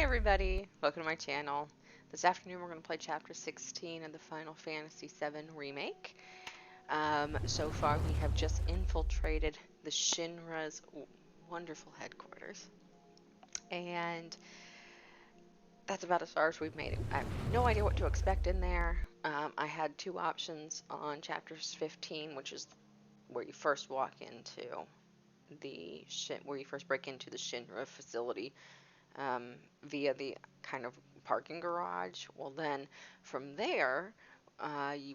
everybody, welcome to my channel. This afternoon we're going to play Chapter 16 of the Final Fantasy VII Remake. So far we have just infiltrated the Shinra's wonderful headquarters. And that's about as far as we've made it. I have no idea what to expect in there. I had two options on Chapter 15, which is where you first walk into where you first break into the Shinra facility. Via the kind of parking garage. Well, then from there,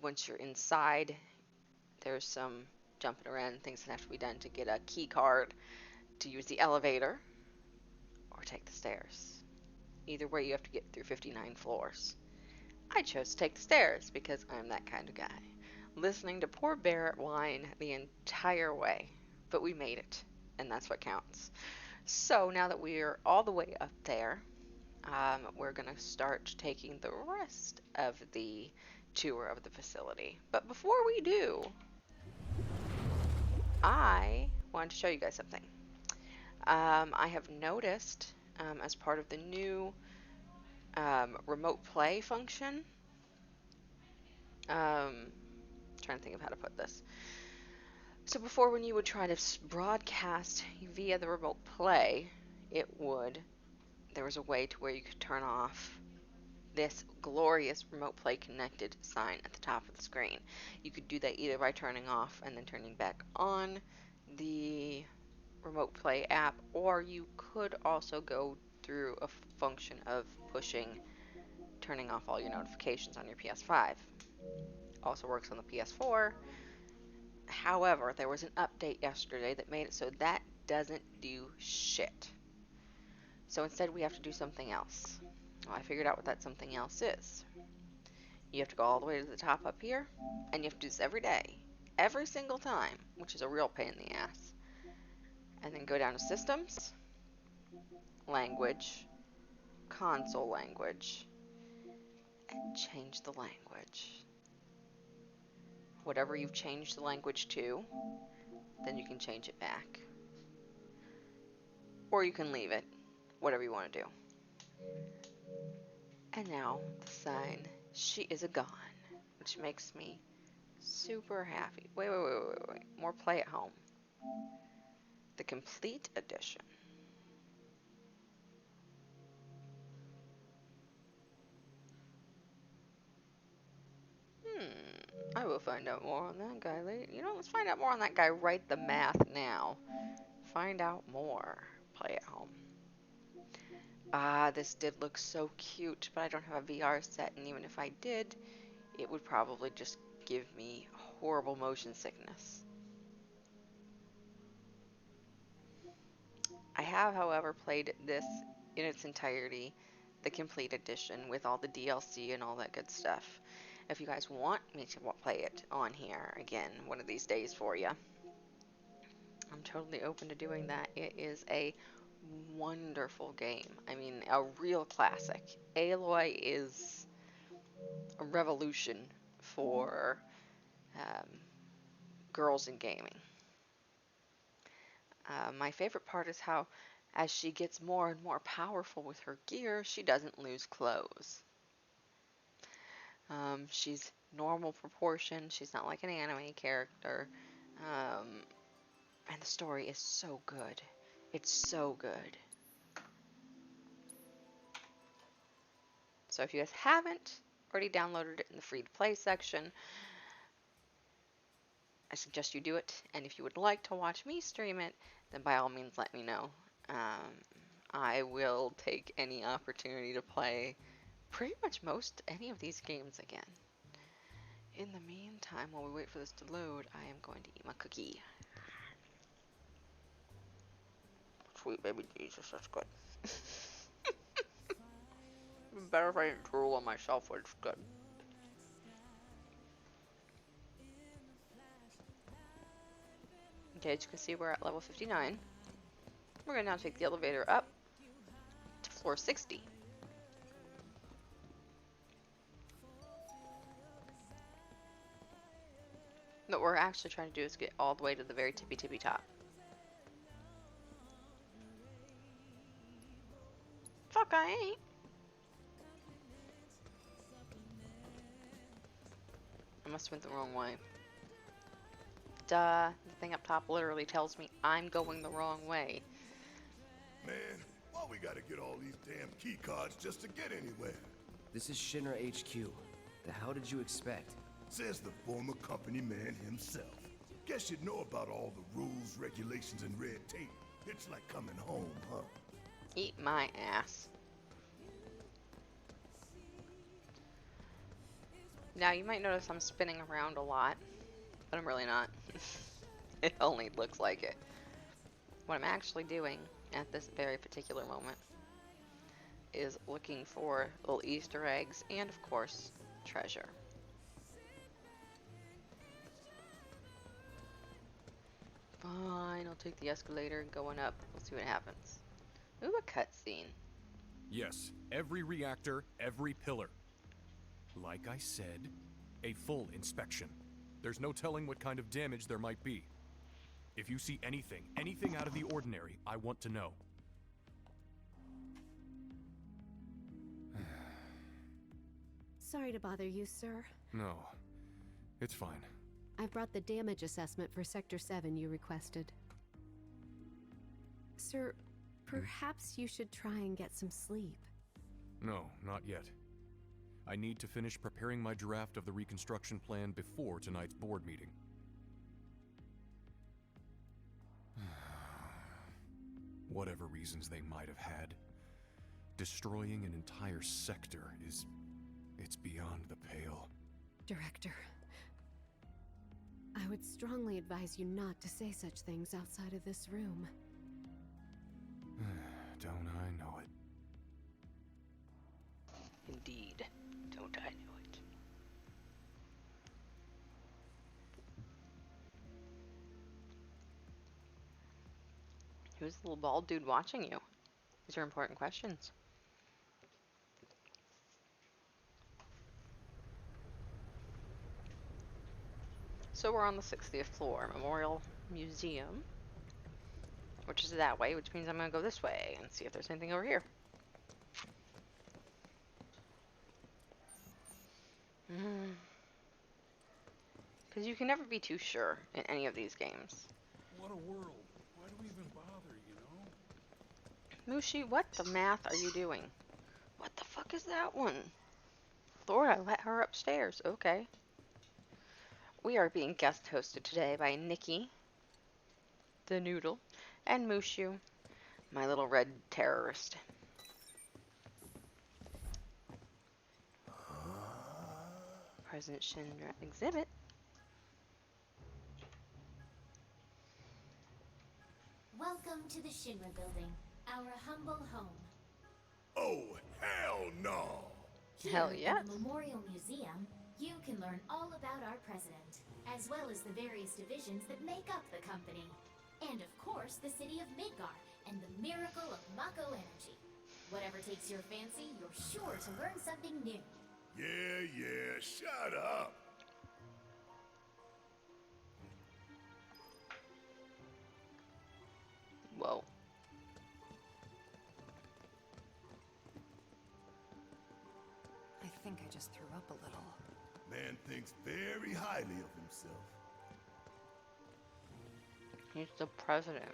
once you're inside, there's some jumping around and things that have to be done to get a key card to use the elevator or take the stairs. Either way, you have to get through 59 floors. I chose to take the stairs because I'm that kind of guy. Listening to poor Barrett whine the entire way, but we made it, and that's what counts. So now that we're all the way up there, we're going to start taking the rest of the tour of the facility. But before we do, I wanted to show you guys something. I have noticed as part of the new remote play function, trying to think of how to put this. So before, when you would try to broadcast via the remote play, there was a way to where you could turn off this glorious remote play connected sign at the top of the screen. You could do that either by turning off and then turning back on the remote play app, or you could also go through a function of turning off all your notifications on your PS5. Also works on the PS4. However, there was an update yesterday that made it so that doesn't do shit. So instead we have to do something else. Well, I figured out what that something else is. You have to go all the way to the top up here, and you have to do this every day, every single time, which is a real pain in the ass. And then go down to Systems, Language, Console Language, and change the language. Whatever you've changed the language to, then you can change it back. Or you can leave it, whatever you want to do. And now the sign, she is a gone, which makes me super happy. Wait. More play at home. The complete edition. I will find out more on that guy later. Let's find out more on that guy. Write the math now. Find out more. Play at home. This did look so cute, but I don't have a VR set, and even if I did, it would probably just give me horrible motion sickness. I have, however, played this in its entirety, the complete edition, with all the DLC and all that good stuff. If you guys want me to play it on here again one of these days for you, I'm totally open to doing that. It is a wonderful game. I mean, a real classic. Aloy is a revolution for girls in gaming. My favorite part is how, as she gets more and more powerful with her gear, she doesn't lose clothes. She's normal proportion. She's not like an anime character. And the story is so good. It's so good. So if you guys haven't already downloaded it in the free to play section, I suggest you do it. And if you would like to watch me stream it, then by all means let me know. I will take any opportunity to play pretty much any of these games again. In the meantime, while we wait for this to load, I am going to eat my cookie. Sweet baby Jesus, that's good. Better if I didn't drool on myself, but it's good. Okay, as you can see, we're at level 59. We're going to now take the elevator up to floor 60. What we're actually trying to do is get all the way to the very tippy top. Fuck I ain't. I must have went the wrong way. Duh. The thing up top literally tells me I'm going the wrong way. Man, why we gotta get all these damn key cards just to get anywhere? This is Shinra HQ. The hell did you expect? Says the former company man himself. Guess you'd know about all the rules, regulations, and red tape. It's like coming home, huh? Eat my ass. Now, you might notice I'm spinning around a lot, but I'm really not. It only looks like it. What I'm actually doing at this very particular moment is looking for little Easter eggs and, of course, treasure. Fine, I'll take the escalator going up. We'll see what happens. Ooh, a cutscene. Yes, every reactor, every pillar. Like I said, a full inspection. There's no telling what kind of damage there might be. If you see anything out of the ordinary, I want to know. Sorry to bother you, sir. No, it's fine. I brought the damage assessment for Sector 7 you requested. Sir, perhaps you should try and get some sleep. No, not yet. I need to finish preparing my draft of the reconstruction plan before tonight's board meeting. Whatever reasons they might have had, destroying an entire sector it's beyond the pale. Director, I would strongly advise you not to say such things outside of this room. Don't I know it? Indeed. Don't I know it? Who's the little bald dude watching you? These are important questions. So we're on the 60th floor, Memorial Museum, which is that way, which means I'm going to go this way and see if there's anything over here. Because you can never be too sure in any of these games. What a world. Why do we even bother, you know? Mushi, what the math are you doing? What the fuck is that one? Lord, I let her upstairs. Okay. We are being guest hosted today by Nikki, the Noodle, and Mushu, my little red terrorist. President Shinra exhibit. Welcome to the Shinra building, our humble home. Oh, hell no! Here Hell yes. in the Memorial Museum, you can learn all about our president, as well as the various divisions that make up the company. And of course, the city of Midgar and the miracle of Mako energy. Whatever takes your fancy, you're sure to learn something new. Yeah, shut up! Whoa. I think I just threw up a little. Man thinks very highly of himself. He's the president.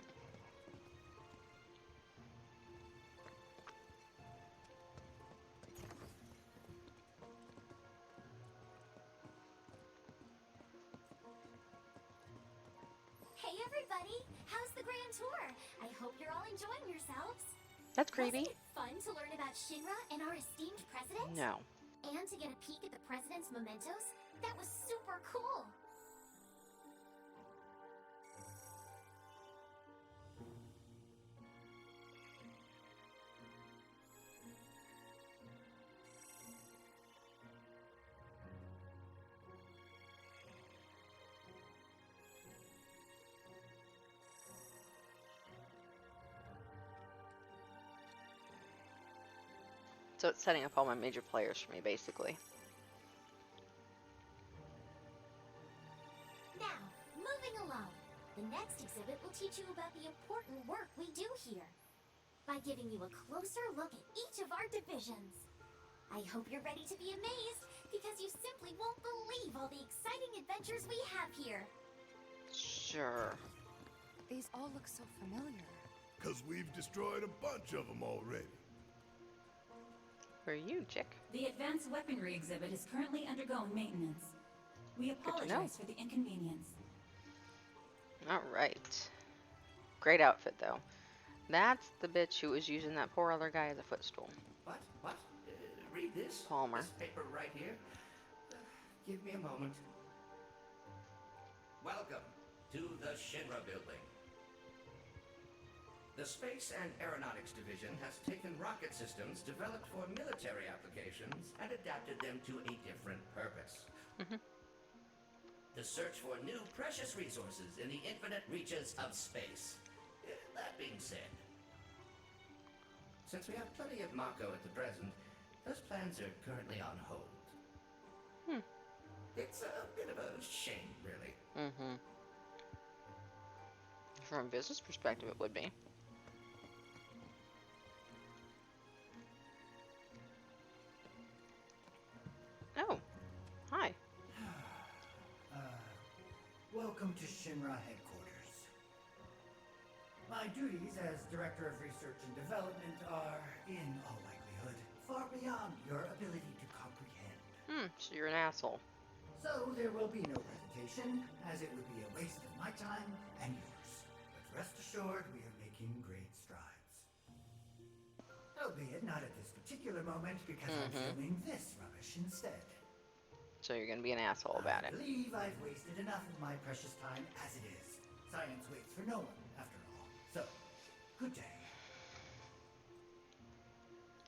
Hey everybody! How's the grand tour? I hope you're all enjoying yourselves. That's creepy. Wasn't it fun to learn about Shinra and our esteemed president? No. And to get a peek at the president's mementos? That was super cool! So it's setting up all my major players for me, basically. Now, moving along. The next exhibit will teach you about the important work we do here. by giving you a closer look at each of our divisions. I hope you're ready to be amazed, because you simply won't believe all the exciting adventures we have here. Sure. These all look so familiar. Because we've destroyed a bunch of them already. Who are you, chick? The advanced weaponry exhibit is currently undergoing maintenance. We to know. apologize for the inconvenience. Alright. Great outfit, though. That's the bitch who was using that poor other guy as a footstool. What? What? Read this? Palmer. This paper right here? Give me a moment. Welcome to the Shinra building. The Space and Aeronautics Division has taken rocket systems developed for military applications and adapted them to a different purpose. The search for new precious resources in the infinite reaches of space. That being said, since we have plenty of Mako at the present, those plans are currently on hold. It's a bit of a shame, really. From a business perspective, it would be. Oh, hi. Welcome to Shinra headquarters. My duties as Director of Research and Development are, in all likelihood, far beyond your ability to comprehend. So you're an asshole. So there will be no presentation, as it would be a waste of my time and yours. But rest assured, we are making great strides. Albeit not at this particular moment, because I'm filming this rubbish instead. So you're gonna be an asshole about I it. believe I've wasted enough of my precious time as it is. Science waits for no one, after all. So, good day.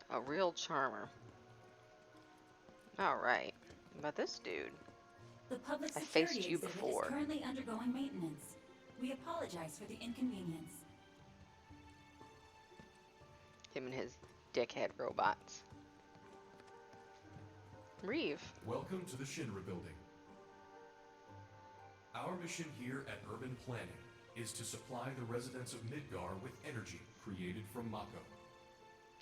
A real charmer. Alright. About this dude. The public I security faced you exhibit before. is currently undergoing maintenance. We apologize for the inconvenience. Him and his dickhead robots. Reeve. Welcome to the Shinra building. Our mission here at Urban Planning is to supply the residents of Midgar with energy created from Mako.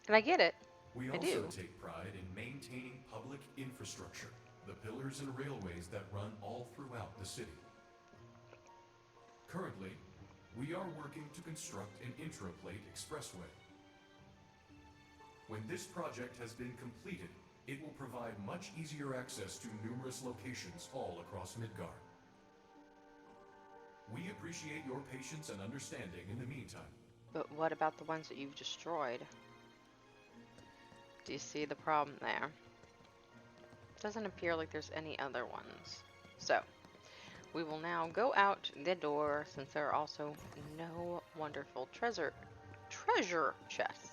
And I get it. We I also do. take pride in maintaining public infrastructure, the pillars and railways that run all throughout the city. Currently, we are working to construct an intraplate expressway. When this project has been completed, it will provide much easier access to numerous locations all across Midgar. We appreciate your patience and understanding in the meantime. But what about the ones that you've destroyed? Do you see the problem there? Doesn't appear like there's any other ones. So, we will now go out the door since there are also no wonderful treasure chests.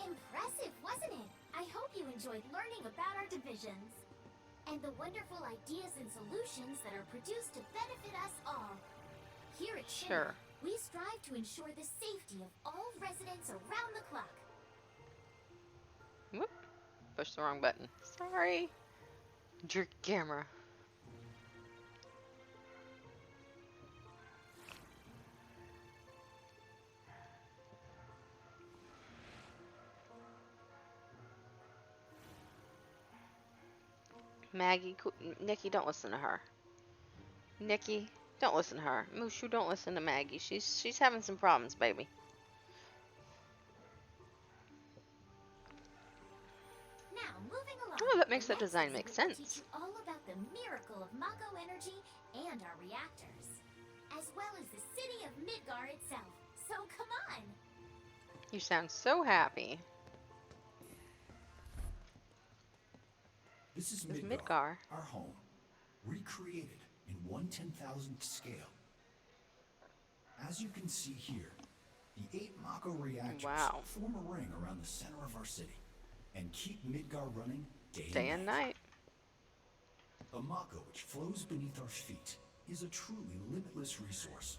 Impressive, wasn't it? I hope you enjoyed learning about our divisions and the wonderful ideas and solutions that are produced to benefit us all. Here at Shinra, we strive to ensure the safety of all residents around the clock. Whoop. Pushed the wrong button. Sorry. Jerk camera. Maggie, Nikki, don't listen to her. Nikki, don't listen to her. Mushu, don't listen to Maggie. She's having some problems, baby. Now, moving along. Oh, that makes the that next design make exhibit will sense. teach you all about the miracle of Mako energy and our reactors, as well as the city of Midgar itself. So come on. You sound so happy. This is This is Midgar, Midgar. our home, recreated in 1/10,000th scale. As you can see here, the 8 Mako reactors form a ring around the center of our city and keep Midgar running day and night. The Mako which flows beneath our feet is a truly limitless resource.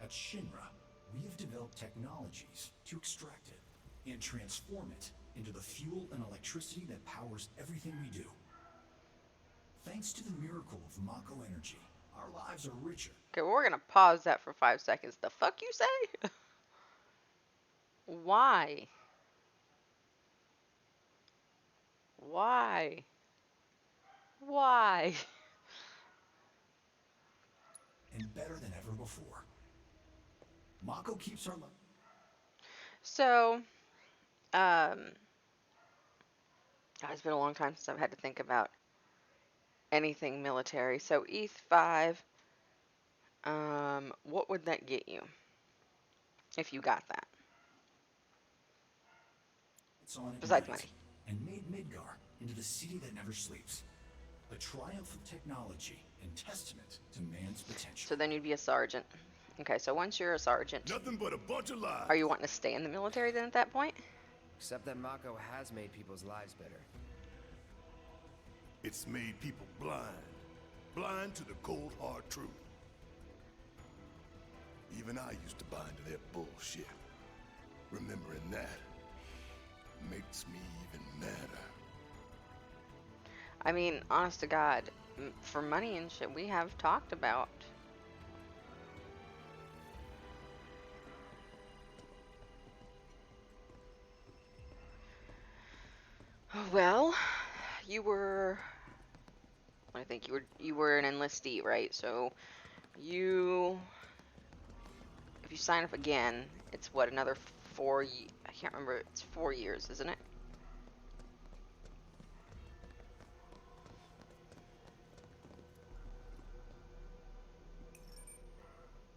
At Shinra, we have developed technologies to extract it and transform it into the fuel and electricity that powers everything we do. Thanks to the miracle of Mako energy, our lives are richer. Okay, we're gonna pause that for 5 seconds. The fuck you say? Why? Why? Why? And better than ever before. Mako keeps her... So, it's been a long time since I've had to think about anything military. So, ETH-5, what would that get you if you got that? Besides money. And made Midgar into the city that never sleeps. A triumph of technology and testament to man's potential. So then you'd be a sergeant. Okay, so once you're a sergeant, nothing but a bunch of lies. Are you wanting to stay in the military then at that point? Except that Mako has made people's lives better. It's made people blind. Blind to the cold, hard truth. Even I used to buy into their bullshit. Remembering that makes me even madder. I mean, honest to God, for money and shit, we have talked about. Well, you were, I think you were an enlistee, right? So if you sign up again, it's what, another I can't remember, it's 4 years, isn't it?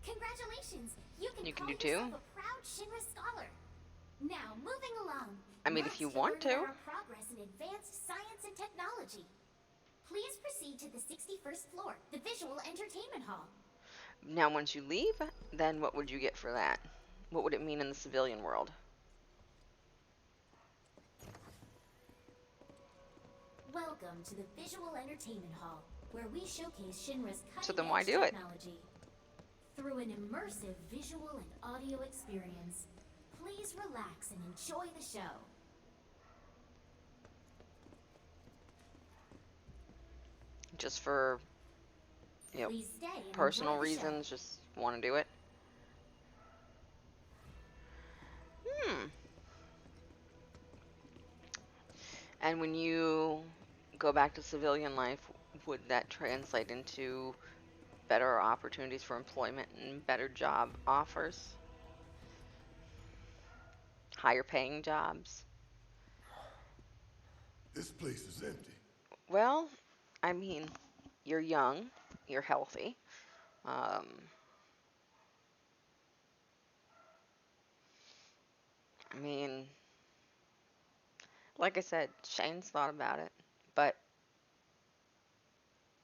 Congratulations! You can do call too. yourself a proud Shinra scholar. Now, moving along. I mean, if you want to. Learn about our progress in advanced science and technology. Please proceed to the 61st floor, the Visual Entertainment Hall. Now, once you leave, then what would you get for that? What would it mean in the civilian world? Welcome to the Visual Entertainment Hall, where we showcase Shinra's So then why do it? technology. Through an immersive visual and audio experience, please relax and enjoy the show. Just for, you know, Please stay and personal enjoy the show. reasons, just want to do it? And when you go back to civilian life, would that translate into better opportunities for employment and better job offers? Higher paying jobs? This place is empty. Well, I mean, you're young, you're healthy. I mean, like I said, Shane's thought about it, but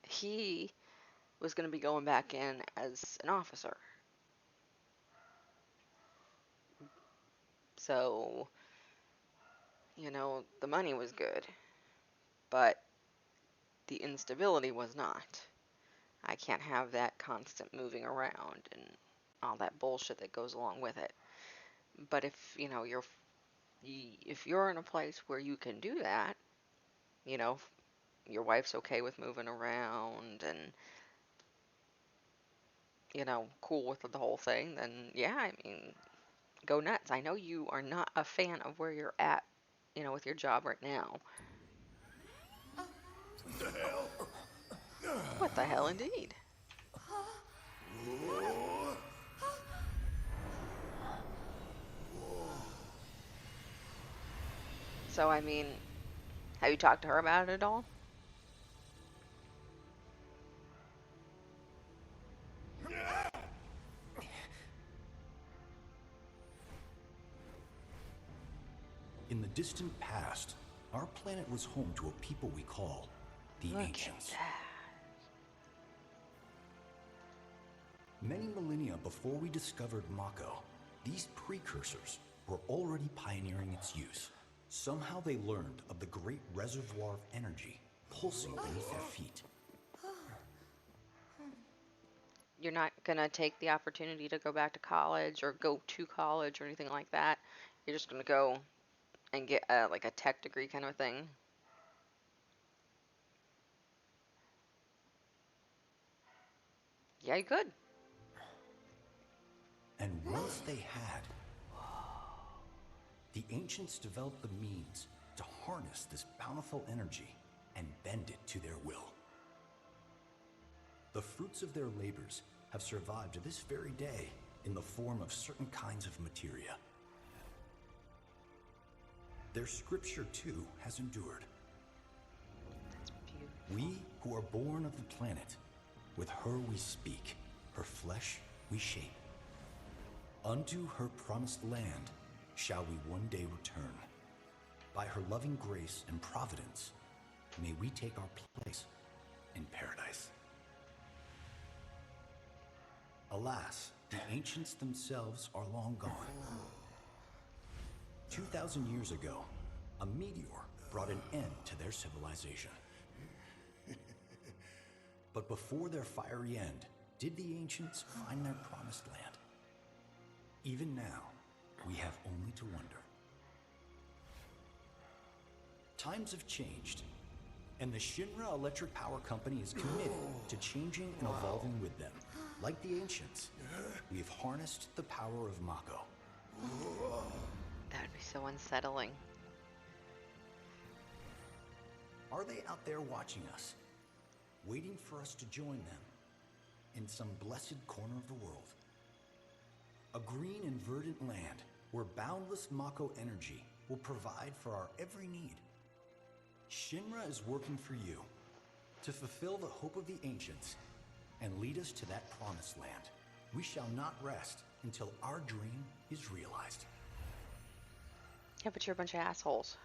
he was going to be going back in as an officer. So, you know, the money was good, but the instability was not. I can't have that constant moving around and all that bullshit that goes along with it. But if, you know, if you're in a place where you can do that, you know, your wife's okay with moving around and, you know, cool with the whole thing, then yeah, I mean, go nuts. I know you are not a fan of where you're at, you know, with your job right now. What the hell? What the hell indeed? So, I mean, have you talked to her about it at all? In the distant past, our planet was home to a people we call the Ancients. Many millennia before we discovered Mako, these precursors were already pioneering its use. Somehow they learned of the great reservoir of energy pulsing beneath their feet. You're not gonna take the opportunity to go back to college or go to college or anything like that. You're just gonna go and get like a tech degree kind of a thing. Yeah, you could. And once they had, The ancients developed the means to harness this bountiful energy and bend it to their will. The fruits of their labors have survived to this very day in the form of certain kinds of materia. Their scripture, too, has endured. We who are born of the planet, with her we speak, her flesh we shape. Unto her promised land shall we one day return. By her loving grace and providence, may we take our place in paradise. Alas, the ancients themselves are long gone. 2,000 years ago, a meteor brought an end to their civilization. But before their fiery end, did the ancients find their promised land? Even now, we have only to wonder. Times have changed, and the Shinra Electric Power Company is committed to changing and evolving with them. Like the ancients, we have harnessed the power of Mako. That would be so unsettling. Are they out there watching us, waiting for us to join them in some blessed corner of the world? A green and verdant land where boundless Mako energy will provide for our every need. Shinra is working for you to fulfill the hope of the ancients and lead us to that promised land. We shall not rest until our dream is realized. Yeah, but you're a bunch of assholes.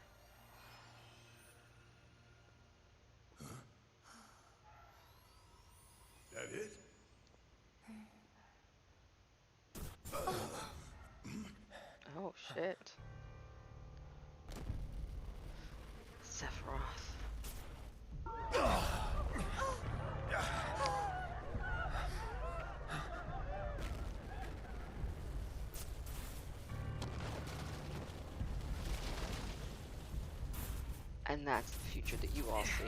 That it? Oh, shit. Sephiroth. And that's the future that you all see.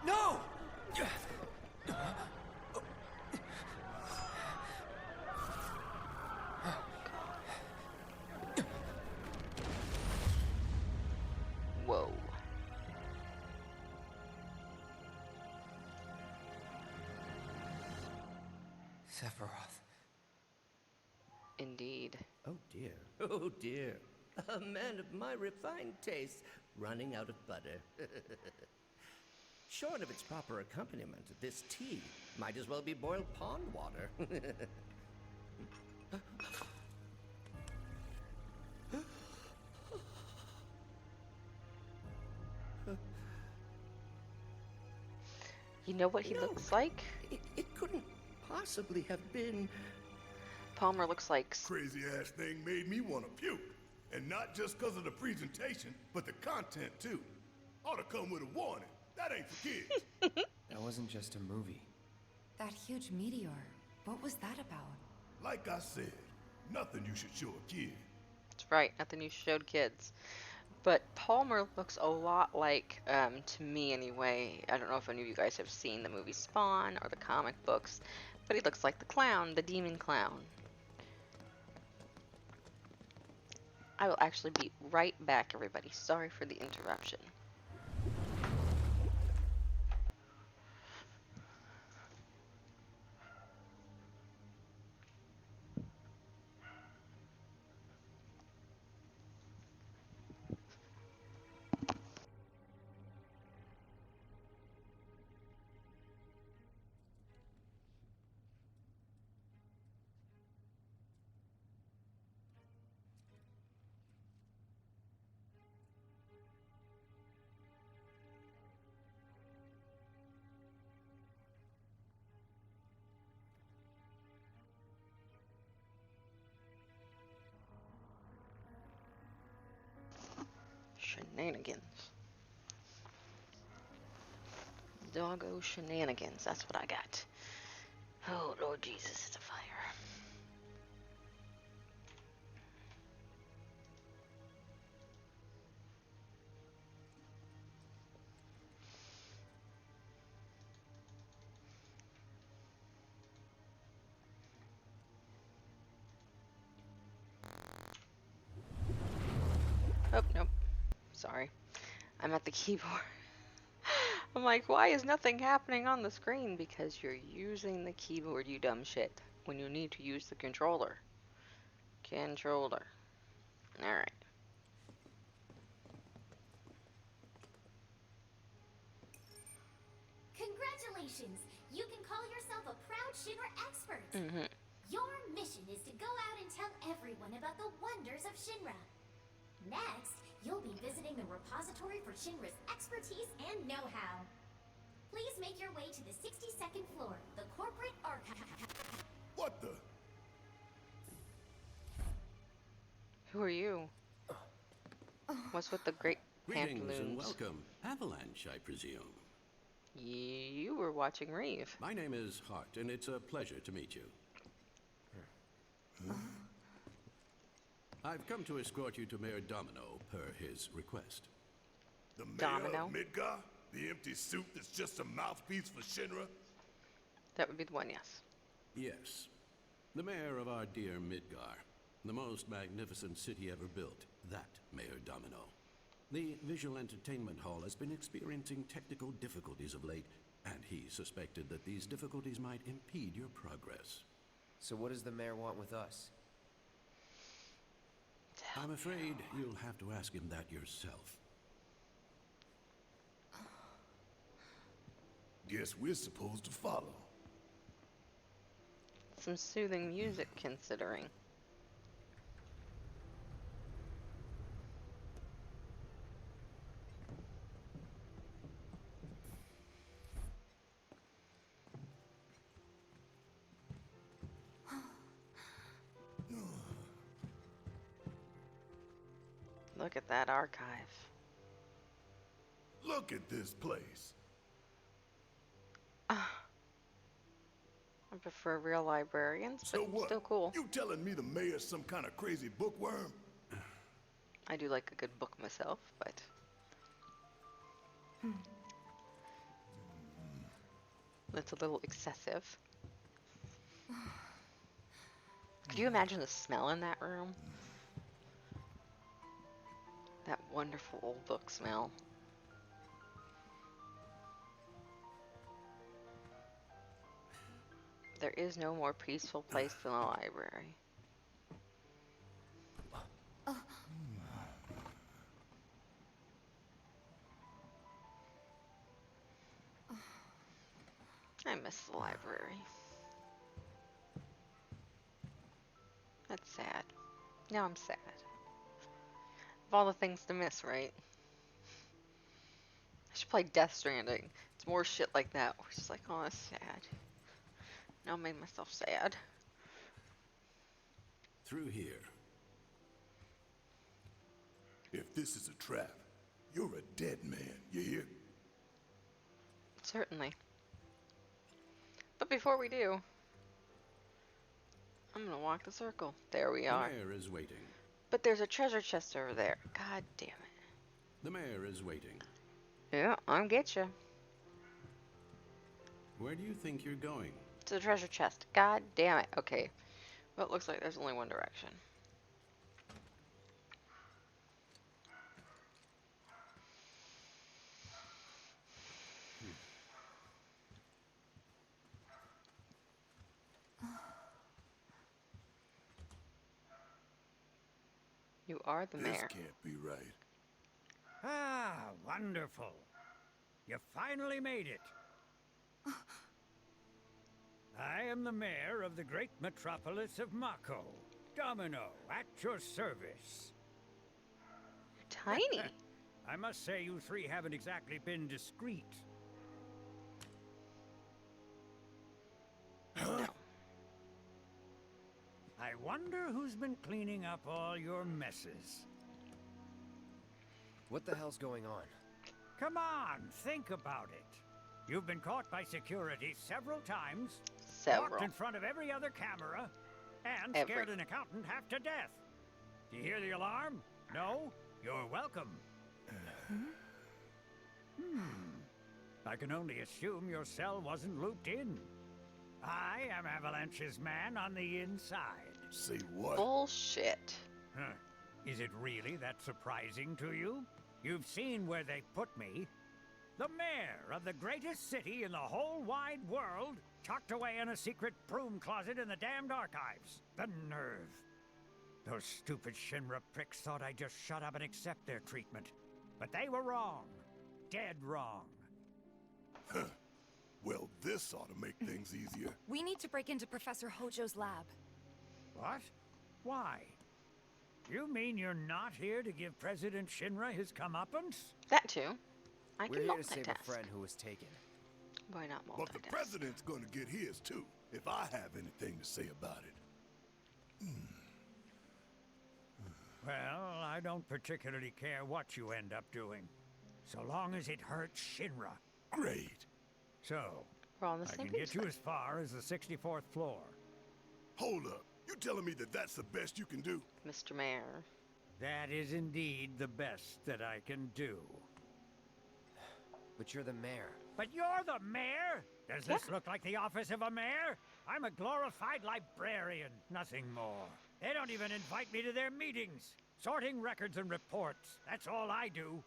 No! Whoa. Sephiroth. Indeed. Oh dear, oh dear. A man of my refined taste running out of butter. Short of its proper accompaniment, this tea might as well be boiled pond water. You know what he looks like? It couldn't possibly have been... Palmer looks like... Crazy ass thing made me want to puke. And not just because of the presentation, but the content too. Ought to come with a warning. That ain't for kids. That wasn't just a movie. That huge meteor, what was that about? Like I said, nothing you should show a kid. That's right, nothing you showed kids. But Palmer looks a lot like, to me anyway, I don't know if any of you guys have seen the movie Spawn or the comic books, but he looks like the clown, the demon clown. I will actually be right back, everybody. Sorry for the interruption. Shenanigans. Doggo shenanigans, that's what I got. Oh, Lord Jesus, it's a fire. Oh, nope. Sorry. I'm at the keyboard. I'm like, why is nothing happening on the screen? Because you're using the keyboard, you dumb shit, when you need to use the controller. Controller. Alright. Congratulations! You can call yourself a proud Shinra expert! Your mission is to go out and tell everyone about the wonders of Shinra. Next, you'll be visiting the repository for Shinra's expertise and know-how. Please make your way to the 62nd floor, the corporate archive. What the? Who are you? What's with the great Greetings pantaloons? and welcome. Avalanche, I presume. You were watching Reeve. My name is Hart, and it's a pleasure to meet you. I've come to escort you to Mayor Domino, per his request. The mayor Domino? of Midgar? The empty suit that's just a mouthpiece for Shinra? That would be the one, yes. Yes. The mayor of our dear Midgar. The most magnificent city ever built. That Mayor Domino. The visual entertainment hall has been experiencing technical difficulties of late, and he suspected that these difficulties might impede your progress. So what does the mayor want with us? I'm afraid you'll have to ask him that yourself. Guess we're supposed to follow. Some soothing music, considering. Look at that archive. Look at this place. I prefer real librarians, but So what? still cool. You telling me the mayor's some kind of crazy bookworm? I do like a good book myself, but... That's a little excessive. Could you imagine the smell in that room? That wonderful old book smell. There is no more peaceful place than a library. I miss the library. That's sad. Now I'm sad. Of all the things to miss, right? I should play Death Stranding. It's more shit like that. We're just like, oh, that's sad. Now I made myself sad. Through here. If this is a trap, you're a dead man, you hear? Certainly. But before we do, I'm gonna walk the circle. There we are. The mayor is waiting. But there's a treasure chest over there. God damn it. The mayor is waiting. Yeah, I'll get you. Where do you think you're going? To the treasure chest. God damn it. Okay. Well, it looks like there's only one direction. You are the This mayor. can't be right. Ah, wonderful. You finally made it. I am the mayor of the great metropolis of Mako. Domino, at your service. Tiny. I must say you three haven't exactly been discreet. No. I wonder who's been cleaning up all your messes. What the hell's going on? Come on, think about it. You've been caught by security several times, walked in front of every other camera, and scared an accountant half to death. Do you hear the alarm? No? You're welcome. I can only assume your cell wasn't looped in. I am Avalanche's man on the inside. Say what? Bullshit. Huh. Is it really that surprising to you? You've seen where they put me. The mayor of the greatest city in the whole wide world, tucked away in a secret broom closet in the damned archives. The nerve. Those stupid Shinra pricks thought I'd just shut up and accept their treatment. But they were wrong. Dead wrong. Well, this ought to make things easier. We need to break into Professor Hojo's lab. What? Why? You mean you're not here to give President Shinra his comeuppance? That too. I We're can here to save a multitask. friend who was taken. Why not multitask? But the president's gonna get his too, if I have anything to say about it. Well, I don't particularly care what you end up doing, so long as it hurts Shinra. Great. So, we're on the I same can page get you then. as far as the 64th floor. Hold up. You telling me that that's the best you can do? Mr. Mayor. That is indeed the best that I can do. But you're the mayor. But you're the mayor? Does this look like the office of a mayor? I'm a glorified librarian, nothing more. They don't even invite me to their meetings. Sorting records and reports, that's all I do.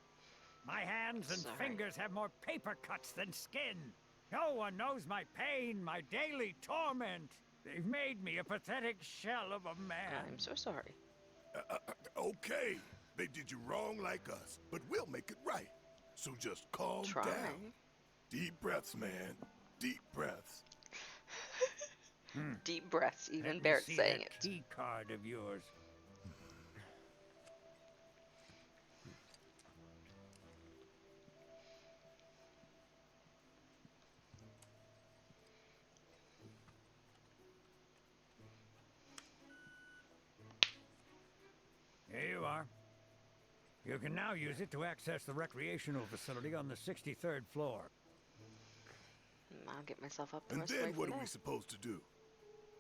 My hands and fingers have more paper cuts than skin. No one knows my pain, my daily torment. They've made me a pathetic shell of a man. I'm so sorry. Okay, they did you wrong like us, but we'll make it right. So just calm down. Deep breaths, man. Deep breaths. Deep breaths, even Let Barrett's me see saying that it. key card of yours. Here you are. You can now use it to access the recreational facility on the 63rd floor. I'll get myself up the And rest of the then way what from are we there. supposed to do?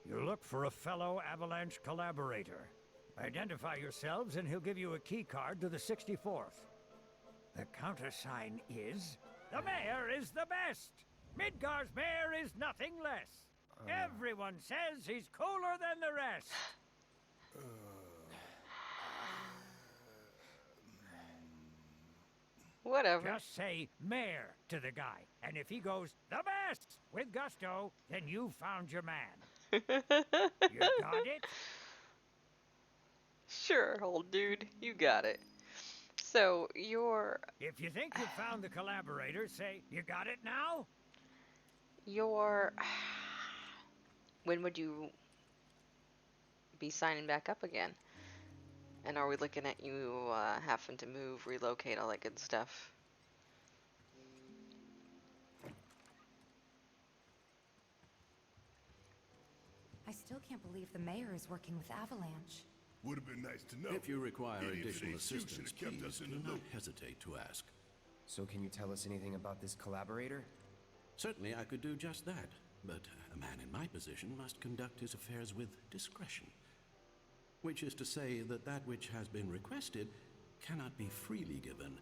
You look for a fellow Avalanche collaborator. Identify yourselves and he'll give you a key card to the 64th. The countersign is... The mayor is the best! Midgar's mayor is nothing less! Everyone says he's cooler than the rest! Whatever. Just say mayor to the guy, and if he goes, the best, with gusto, then you found your man. You got it? Sure, old dude. You got it. So, you're... If you think you found the collaborator, say, you got it now? You're... When would you be signing back up again? And are we looking at you having to move, relocate, all that good stuff? I still can't believe the mayor is working with Avalanche. Would have been nice to know. If you require Idiots at additional HQ should assistance, have kept please us in do the not loop. hesitate to ask. So can you tell us anything about this collaborator? Certainly I could do just that, but a man in my position must conduct his affairs with discretion. Which is to say that that which has been requested cannot be freely given,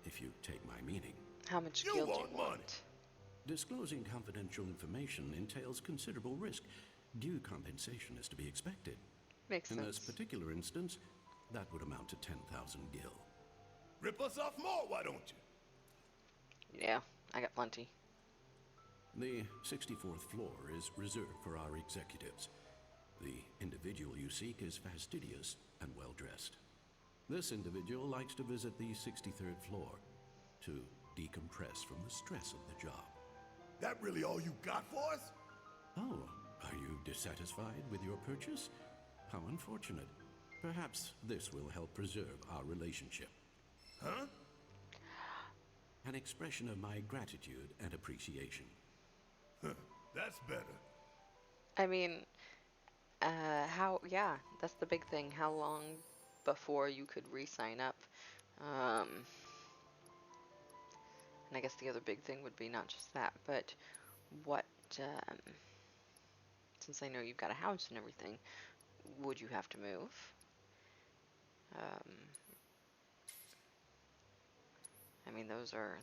if you take my meaning. How much You guild do want you money. want? Disclosing confidential information entails considerable risk. Due compensation is to be expected. Makes In sense. this particular instance, that would amount to 10,000 gil. Rip us off more, why don't you? Yeah, I got plenty. The 64th floor is reserved for our executives. The individual you seek is fastidious and well-dressed. This individual likes to visit the 63rd floor to decompress from the stress of the job. That really all you got for us? Oh, are you dissatisfied with your purchase? How unfortunate. Perhaps this will help preserve our relationship. Huh? An expression of my gratitude and appreciation. That's better. I mean, yeah, that's the big thing. How long before you could re-sign up? And I guess the other big thing would be not just that, but what, since I know you've got a house and everything, would you have to move? I mean, those are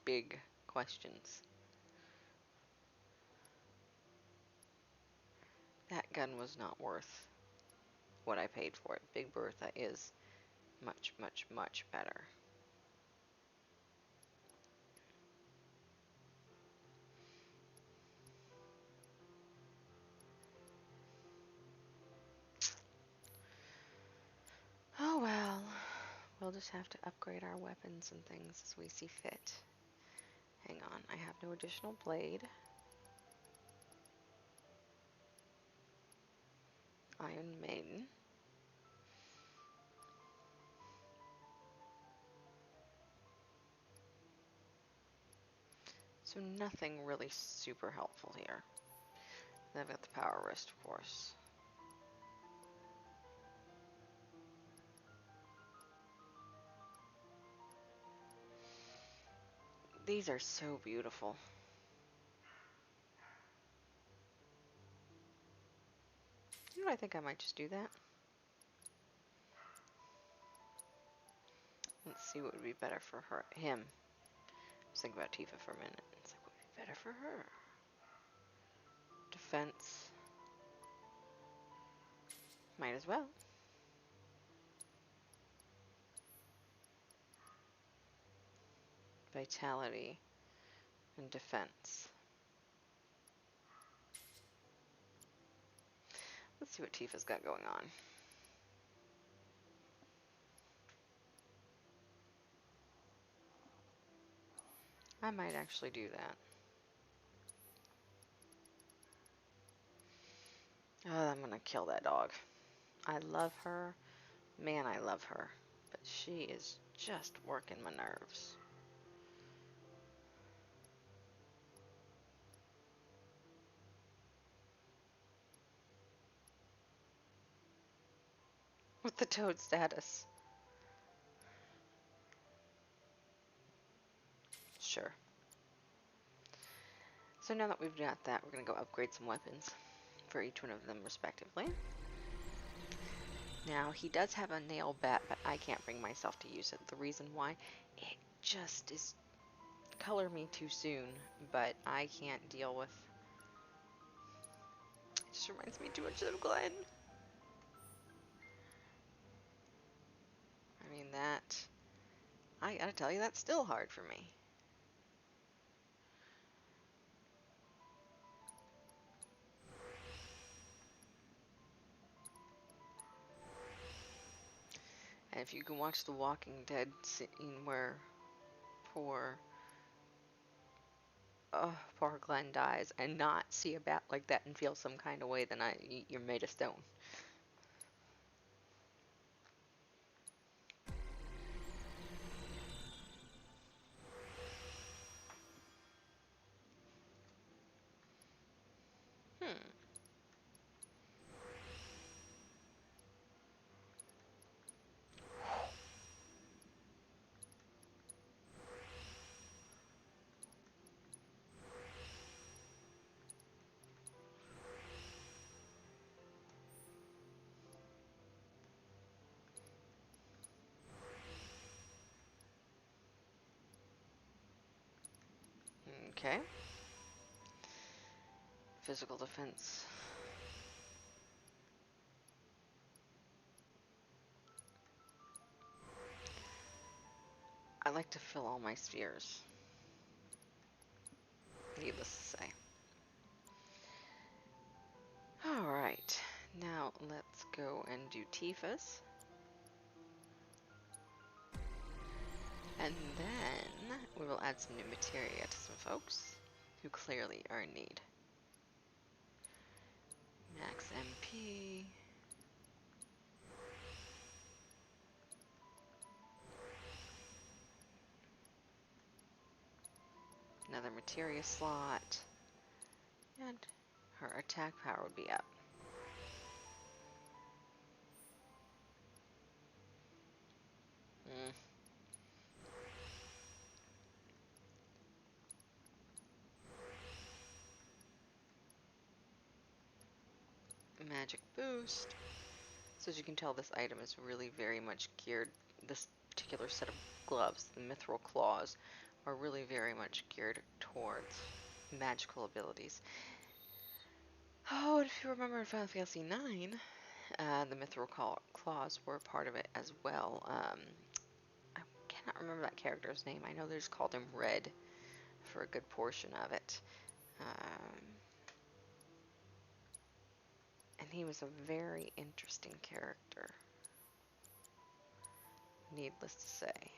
big questions. That gun was not worth what I paid for it. Big Bertha is much, much, much better. Oh well, we'll just have to upgrade our weapons and things as we see fit. Hang on, I have no additional blade. Iron Maiden. So nothing really super helpful here. Then I've got the power wrist, of course. These are so beautiful. You know, I think I might just do that. Let's see what would be better for him. Just think about Tifa for a minute. It's like, what would be better for her? Defense. Might as well. Vitality and defense. Let's see what Tifa's got going on. I might actually do that. Oh, I'm gonna kill that dog. I love her. Man, I love her. But she is just working my nerves. With the toad status. Sure. So now that we've got that, we're going to go upgrade some weapons for each one of them respectively. Now, he does have a nail bat, but I can't bring myself to use it. The reason why, it just is color me too soon, but I can't deal with... It just reminds me too much of Glenn. I mean, that... I gotta tell you, that's still hard for me. And if you can watch The Walking Dead scene where poor Glenn dies and not see a bat like that and feel some kind of way, then you're made of stone. Okay. Physical defense. I like to fill all my spheres. Needless to say. Alright. Now let's go and do Tifa's. And then we will add some new materia to some folks who clearly are in need. Max MP. Another materia slot. And her attack power would be up. Magic boost. So as you can tell, this item is really very much geared, this particular set of gloves, the Mithril Claws, are really very much geared towards magical abilities. Oh, and if you remember in Final Fantasy IX, the mithril claws were part of it as well. I cannot remember that character's name. I know they just called him Red for a good portion of it. And he was a very interesting character, needless to say.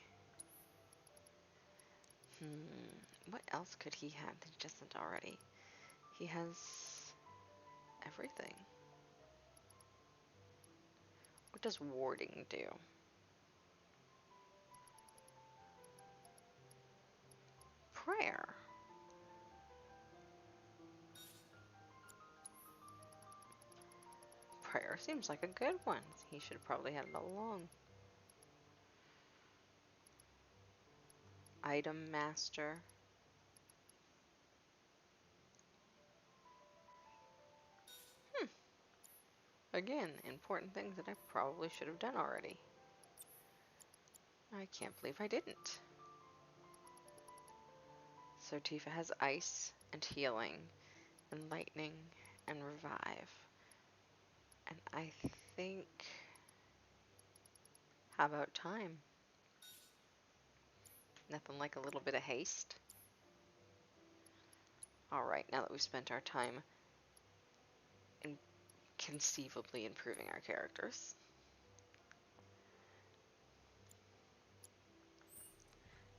What else could he have that he doesn't already? He has everything. What does warding do? Prayer. Prayer seems like a good one. He should have probably had it all along. Item Master. Again, important things that I probably should have done already. I can't believe I didn't. So Tifa has ice and healing and lightning and revive. And I think... How about time? Nothing like a little bit of haste. Alright, now that we've spent our time in conceivably improving our characters.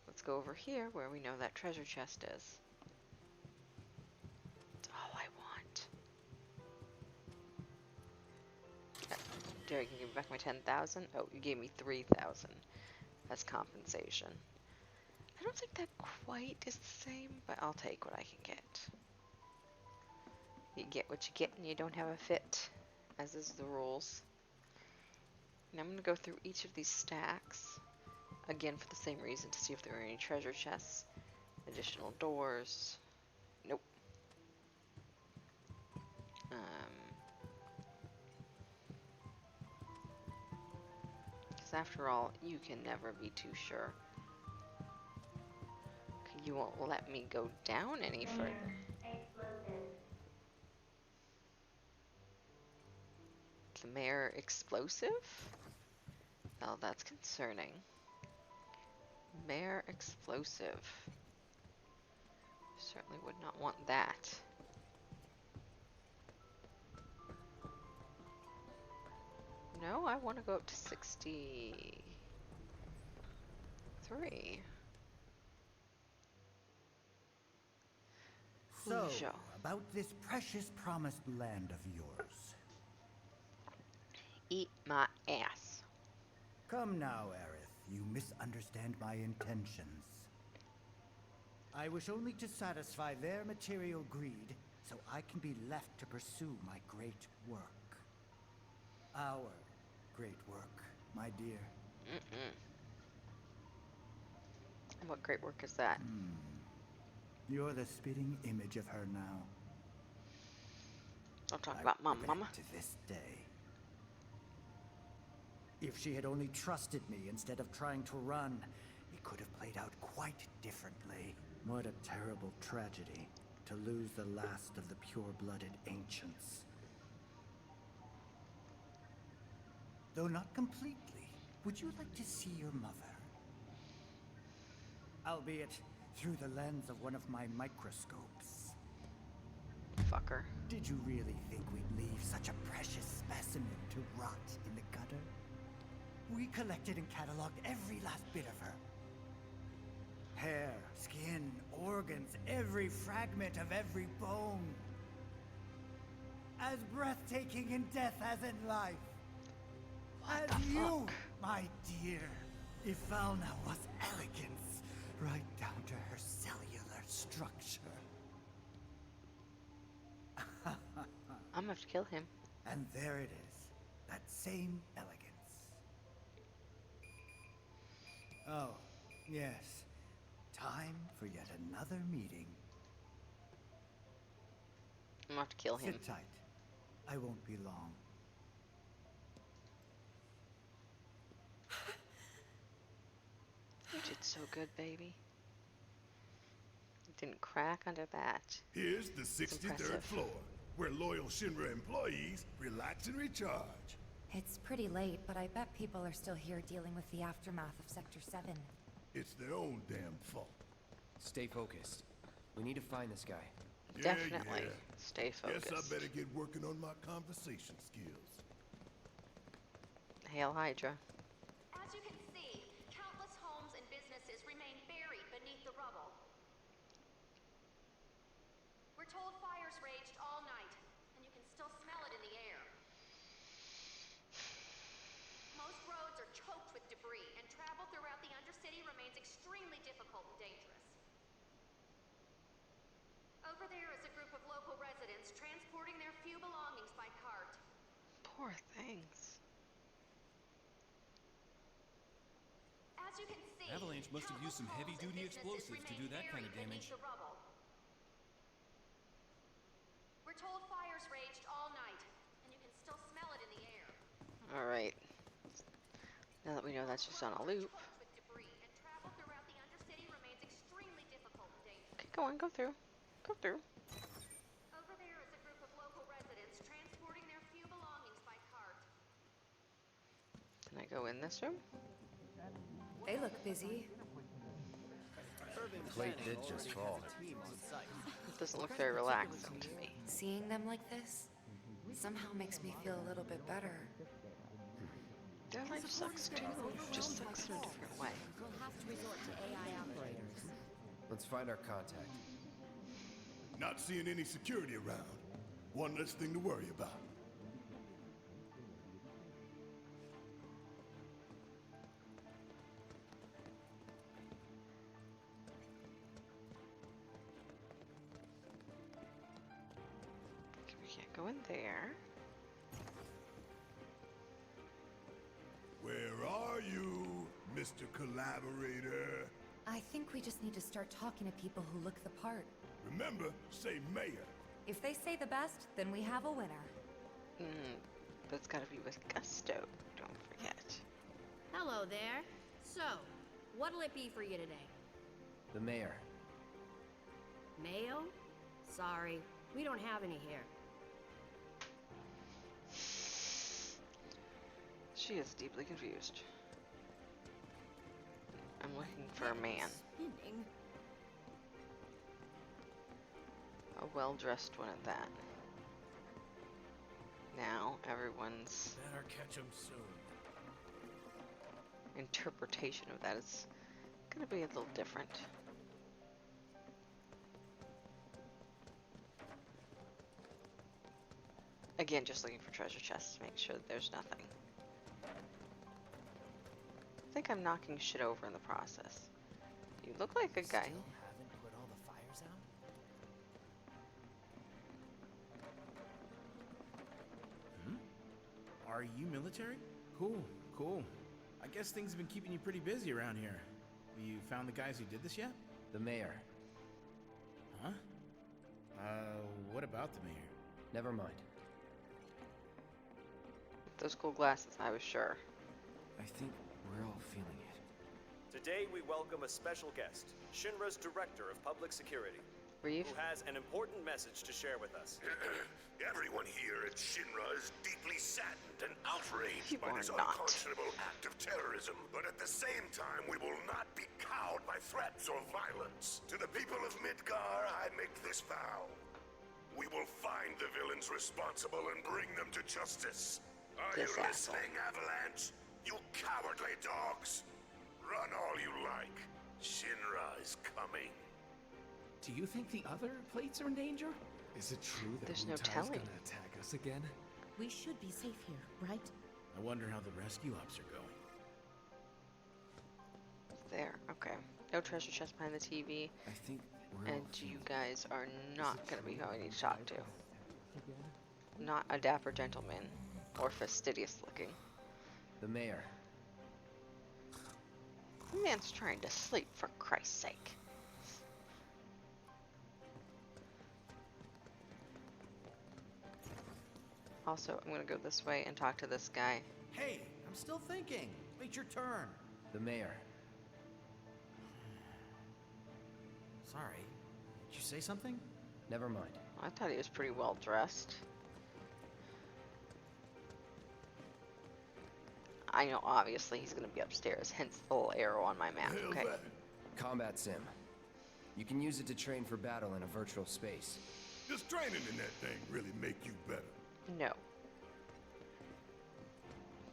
Let's go over here where we know that treasure chest is. That's all I want. Derek, you give me back my 10,000? Oh, you gave me 3,000 as compensation. I don't think that quite is the same, but I'll take what I can get. You get what you get and you don't have a fit, as is the rules. And I'm going to go through each of these stacks, again for the same reason, to see if there are any treasure chests, additional doors. Nope. Because after all, you can never be too sure. You won't let me go down any further. The Mayor explosive? Oh, that's concerning. Mayor explosive. Certainly would not want that. No, I want to go up to 63. So, about this precious promised land of yours. Eat my ass. Come now, Aerith. You misunderstand my intentions. I wish only to satisfy their material greed, so I can be left to pursue my great work. Our great work, my dear. And what great work is that? You're the spitting image of her now. Don't talk about Mama. To this day. If she had only trusted me instead of trying to run, it could have played out quite differently. What a terrible tragedy to lose the last of the pure-blooded ancients. Though not completely, would you like to see your mother? Albeit through the lens of one of my microscopes. Fucker. Did you really think we'd leave such a precious specimen to rot in the gutter? We collected and cataloged every last bit of her. Hair, skin, organs, every fragment of every bone. As breathtaking in death as in life. As you, my dear. Ifalna was elegance, right down to her cellular structure. I'm gonna have to kill him. And there it is. That same elegance. Oh, yes. Time for yet another meeting. I'm gonna have to kill him. Sit tight. I won't be long. You did so good, baby. You didn't crack under that. Here's the 63rd floor, where loyal Shinra employees relax and recharge. It's pretty late, but I bet people are still here dealing with the aftermath of Sector 7. It's their own damn fault. Stay focused. We need to find this guy. Definitely. Stay focused. Guess I better get working on my conversation skills. Hail Hydra. As you can see, countless homes and businesses remain buried beneath the rubble. We're told fires raged all night, and you can still smell it in the air. Most roads are choked with debris, and travel throughout the Undercity remains extremely difficult and dangerous. Over there is a group of local residents transporting their few belongings by cart. Poor things. As you can see, Avalanche must have used some heavy-duty explosives to do that kind of damage. We're told fires raged all night, and you can still smell it in the air. All right. Now that we know that's just on a loop. Okay, go on, go through. Go through. Over there is a group of local residents transporting their few belongings by cart. Can I go in this room? They look busy. Plate did just fall. It doesn't look very relaxing to me. Seeing them like this somehow makes me feel a little bit better. Their life sucks too. Just sucks in a different way. We'll have to resort to AI operators. Let's find our contact. Not seeing any security around. One less thing to worry about. We can't go in there. Where are you, Mr. Collaborator? I think we just need to start talking to people who look the part. Remember, say mayor. If they say the best, then we have a winner. But it's gotta be with gusto, don't forget. Hello there. So, what'll it be for you today? The mayor. Mayo? Sorry, we don't have any here. She is deeply confused. I'm looking for a man. Spinning. A well-dressed one at that. Now, everyone's Better catch 'em soon. interpretation of that is gonna be a little different. Again, just looking for treasure chests to make sure that there's nothing. I think I'm knocking shit over in the process. You look like a guy. Still haven't put all the fires out? Are you military? Cool, cool. I guess things have been keeping you pretty busy around here. You found the guys who did this yet? The mayor. Huh? What about the mayor? Never mind. Those cool glasses, I was sure. I think we're all feeling it. Today we welcome a special guest, Shinra's Director of Public Security, Reeve? who has an important message to share with us. Everyone here at Shinra is deeply saddened and outraged You by are this not. unconscionable act of terrorism. But at the same time, we will not be cowed by threats or violence. To the people of Midgar, I make this vow. We will find the villains responsible and bring them to justice. Are you listening, Avalanche? You cowardly dogs! Run all you like. Shinra is coming. Do you think the other plates are in danger? Is it true that There's no Wutai's telling. gonna attack us again? We should be safe here, right? I wonder how the rescue ops are going. There, okay. No treasure chest behind the TV. I think we're And you guys are not gonna be who I need to talk to. Not a dapper gentleman. Or fastidious looking. The mayor. The man's trying to sleep, for Christ's sake. Also, I'm gonna go this way and talk to this guy. Hey, I'm still thinking. Wait your turn. The mayor. Sorry. Did you say something? Never mind. I thought he was pretty well dressed. I know obviously he's going to be upstairs, hence the little arrow on my map, okay? Combat sim. You can use it to train for battle in a virtual space. Does training in that thing really make you better? No.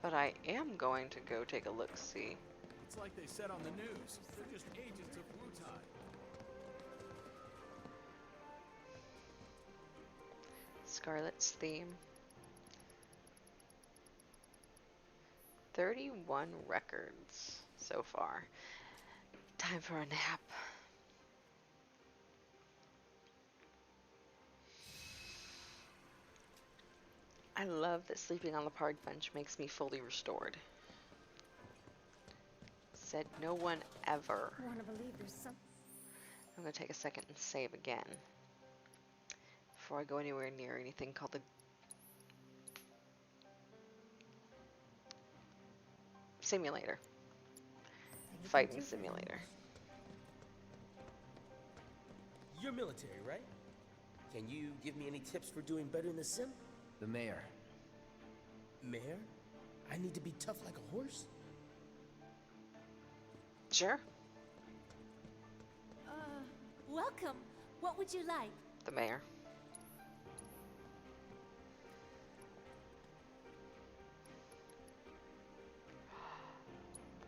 But I am going to go take a look-see. It's like they said on the news. They're just agents of Wutai. Scarlet's theme. 31 records so far. Time for a nap. I love that sleeping on the park bench makes me fully restored. Said no one ever. I want to believe there's some. I'm going to take a second and save again before I go anywhere near anything called the simulator. Fighting simulator. You're military, right? Can you give me any tips for doing better in the sim? The mayor. Mayor? I need to be tough like a horse? Sure. Welcome. What would you like? The mayor.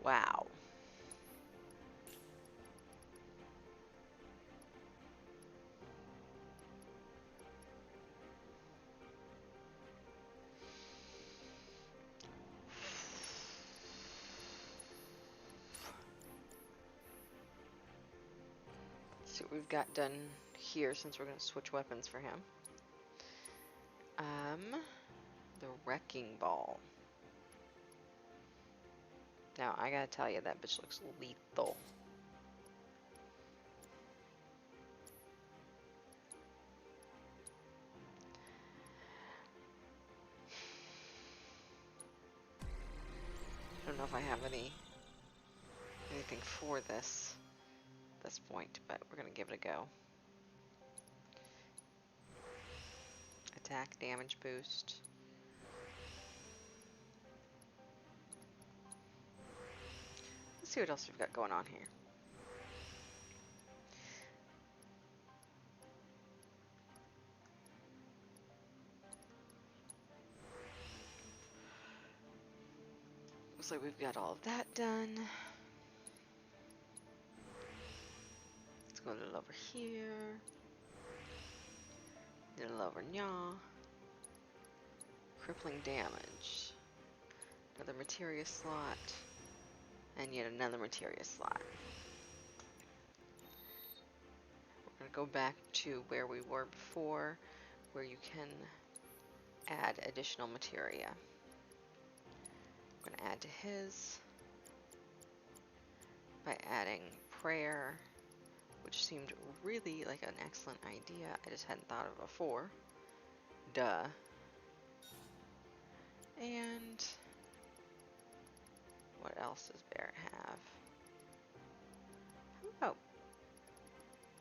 Wow. Let's see what we've got done here since we're going to switch weapons for him. The wrecking ball. Now, I gotta tell you, that bitch looks lethal. I don't know if I have anything for this at this point, but we're gonna give it a go. Attack, damage boost. Let's see what else we've got going on here. Looks like we've got all of that done. Let's go a little over here. A little over Nya. Crippling damage. Another materia slot. And yet another materia slot. We're going to go back to where we were before, where you can add additional materia. I'm going to add to his by adding prayer, which seemed really like an excellent idea. I just hadn't thought of it before. Duh. And what else does Barret have? How about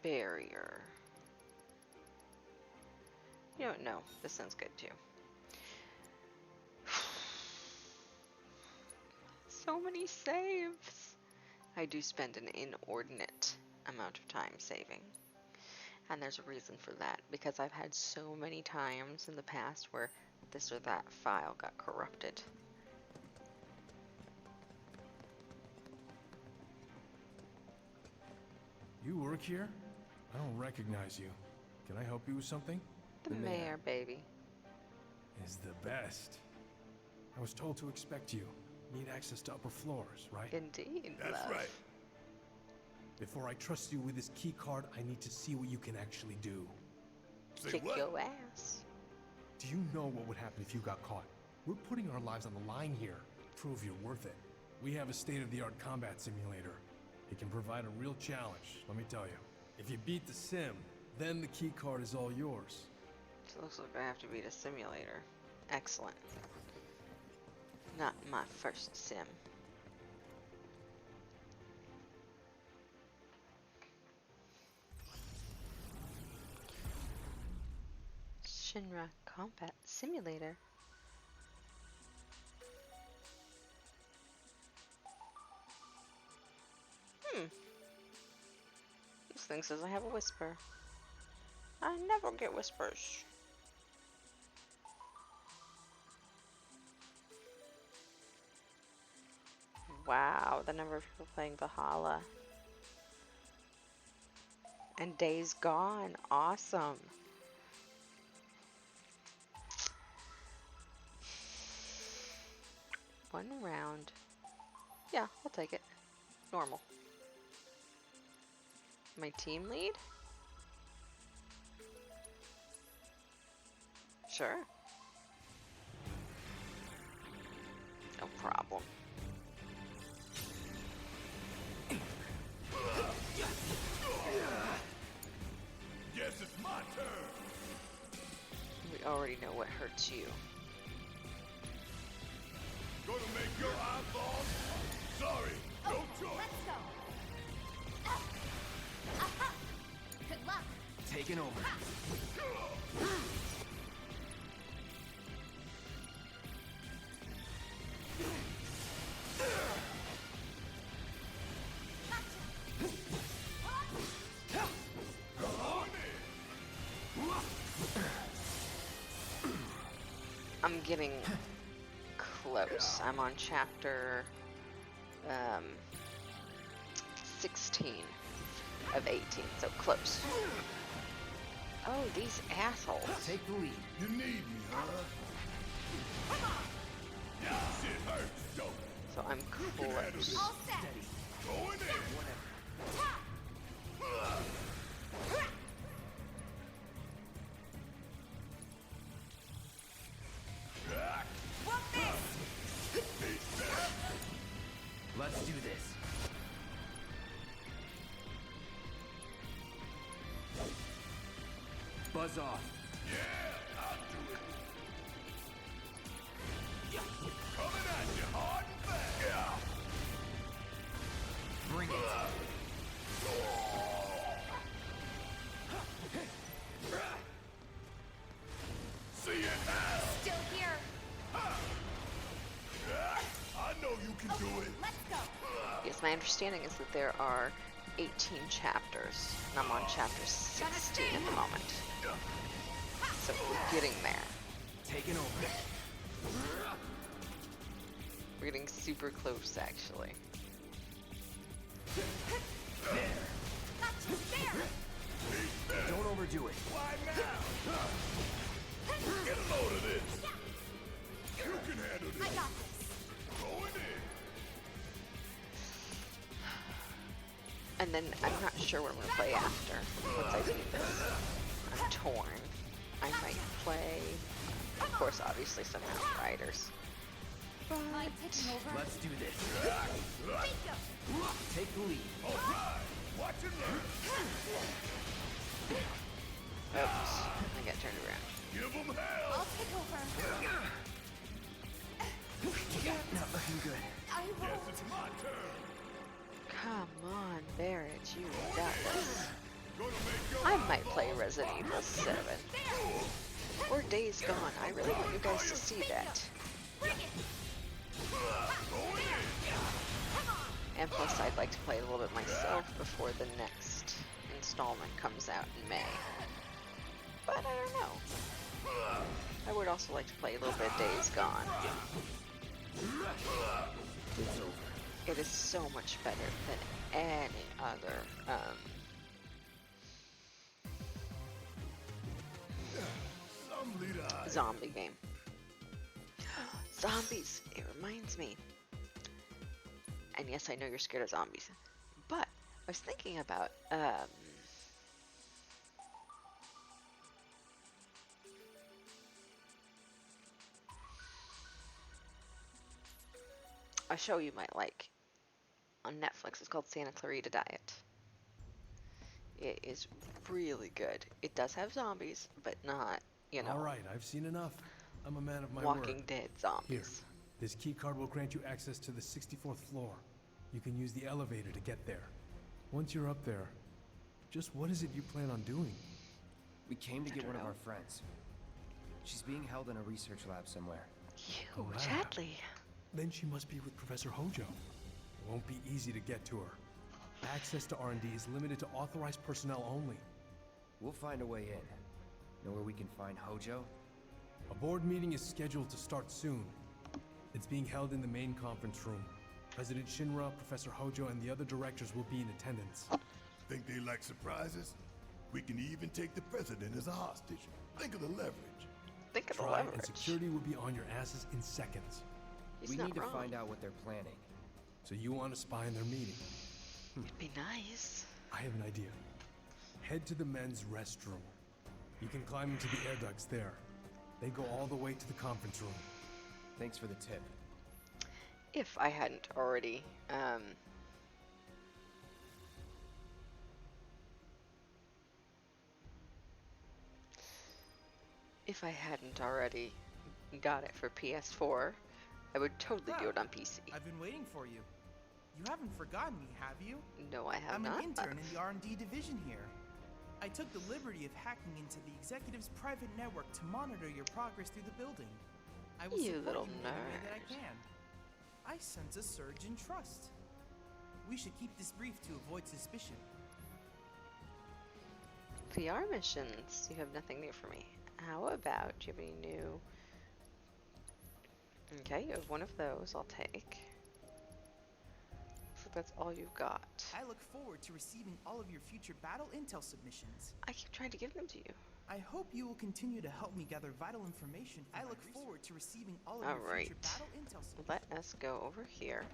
barrier? You don't know. This sounds good too. So many saves. I do spend an inordinate amount of time saving. And there's a reason for that, because I've had so many times in the past where this or that file got corrupted. You work here? I don't recognize you. Can I help you with something? The mayor, baby. Is the best. I was told to expect you. Need access to upper floors, right? Indeed, That's love. right. Before I trust you with this key card, I need to see what you can actually do. Kick your ass. Do you know what would happen if you got caught? We're putting our lives on the line here. Prove you're worth it. We have a state-of-the-art combat simulator. It can provide a real challenge, let me tell you. If you beat the sim, then the key card is all yours. So it looks like I have to beat a simulator. Excellent. Not my first sim. Shinra Combat Simulator. This thing says I have a whisper. I never get whispers. Wow, the number of people playing Valhalla. And Days Gone. Awesome. One round. Yeah, I'll take it. Normal. My team lead? Sure. No problem. Guess it's my turn. We already know what hurts you. Gonna make your eyeballs? Sorry, no choice. Let's go. Good luck. Taking over. I'm getting close. I'm on chapter 16 of 18, so close. Oh, these assholes. Take the lead. You need me, huh? Yeah, shit hurts, don't it? So I'm close. All set. Going in. Let's do this. Buzz off. Yeah, I'll do it. Coming at you hard and fast. Yeah. Bring it. See it now. Still here. I know you can do it. Let's go. Yes, my understanding is that there are 18 chapters, and I'm on chapter 16 at the moment. So we're getting there. Taking over. We're getting super close, actually. Don't overdo it. Why now? Get a load of this. You can handle this. I got this. Going in. And then I'm not sure what I'm going to play after, once I do this. I'm torn. I might play, of course, obviously some Outriders. I'm taking over. Let's do this. Take the lead. All right. Watch and learn. Oops, I got turned around. Give them hell. I'll take over. Not looking good. I Guess won't. it's my turn. Come on, Barrett, you got this. Gonna make your I might play Resident Evil 7. Or Days Gone. I really want you guys to see that. Bring it. And plus, I'd like to play a little bit myself before the next installment comes out in May. But I don't know. I would also like to play a little bit of Days Gone. It's over. It is so much better than any other zombie game. Zombies! It reminds me. And yes, I know you're scared of zombies. But I was thinking about a show you might like on Netflix. It's called Santa Clarita Diet. It is really good. It does have zombies, but not, you know, All right, I've seen enough. I'm a man of my Walking word. Dead Here, zombies. this key card will grant you access to the 64th floor. You can use the elevator to get there. Once you're up there, just what is it you plan on doing? We came to get one of our friends. She's being held in a research lab somewhere. You, Chadley. Then she must be with Professor Hojo. It won't be easy to get to her. Access to R&D is limited to authorized personnel only. We'll find a way in. Know where we can find Hojo? A board meeting is scheduled to start soon. It's being held in the main conference room. President Shinra, Professor Hojo, and the other directors will be in attendance. Think they like surprises? We can even take the president as a hostage. Think of the leverage. Think of the Tribe leverage. and security will be on your asses in seconds. He's we need wrong. to find out what they're planning. So you want to spy on their meeting? It'd be nice. I have an idea. Head to the men's restroom. You can climb into the air ducts there. They go all the way to the conference room. Thanks for the tip. If I hadn't already, got it for PS4, I would totally do it on PC. I've been waiting for you. You haven't forgotten me, have you? No, I have not. I'm an intern in the R&D division here. I took the liberty of hacking into the executive's private network to monitor your progress through the building. I will You support little you in any way that I nerd. can. I sense a surge in trust. We should keep this brief to avoid suspicion. VR missions. You have nothing new for me. How about, do you have any new? Okay, you have one of those. I'll take. So that's all you've got. I look forward to receiving all of your future battle intel submissions. I keep trying to give them to you. I hope you will continue to help me gather vital information. I look forward to receiving all of your future battle intel submissions. Let us go over here.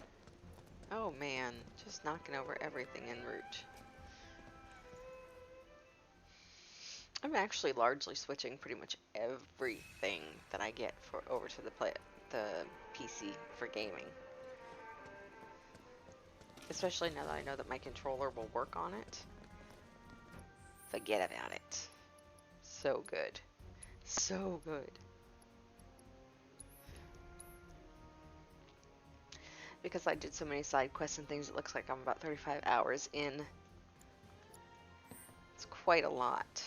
Oh man, just knocking over everything en route. I'm actually largely switching pretty much everything that I get for over to the PC for gaming. Especially now that I know that my controller will work on it. Forget about it. So good. So good. Because I did so many side quests and things, it looks like I'm about 35 hours in. It's quite a lot.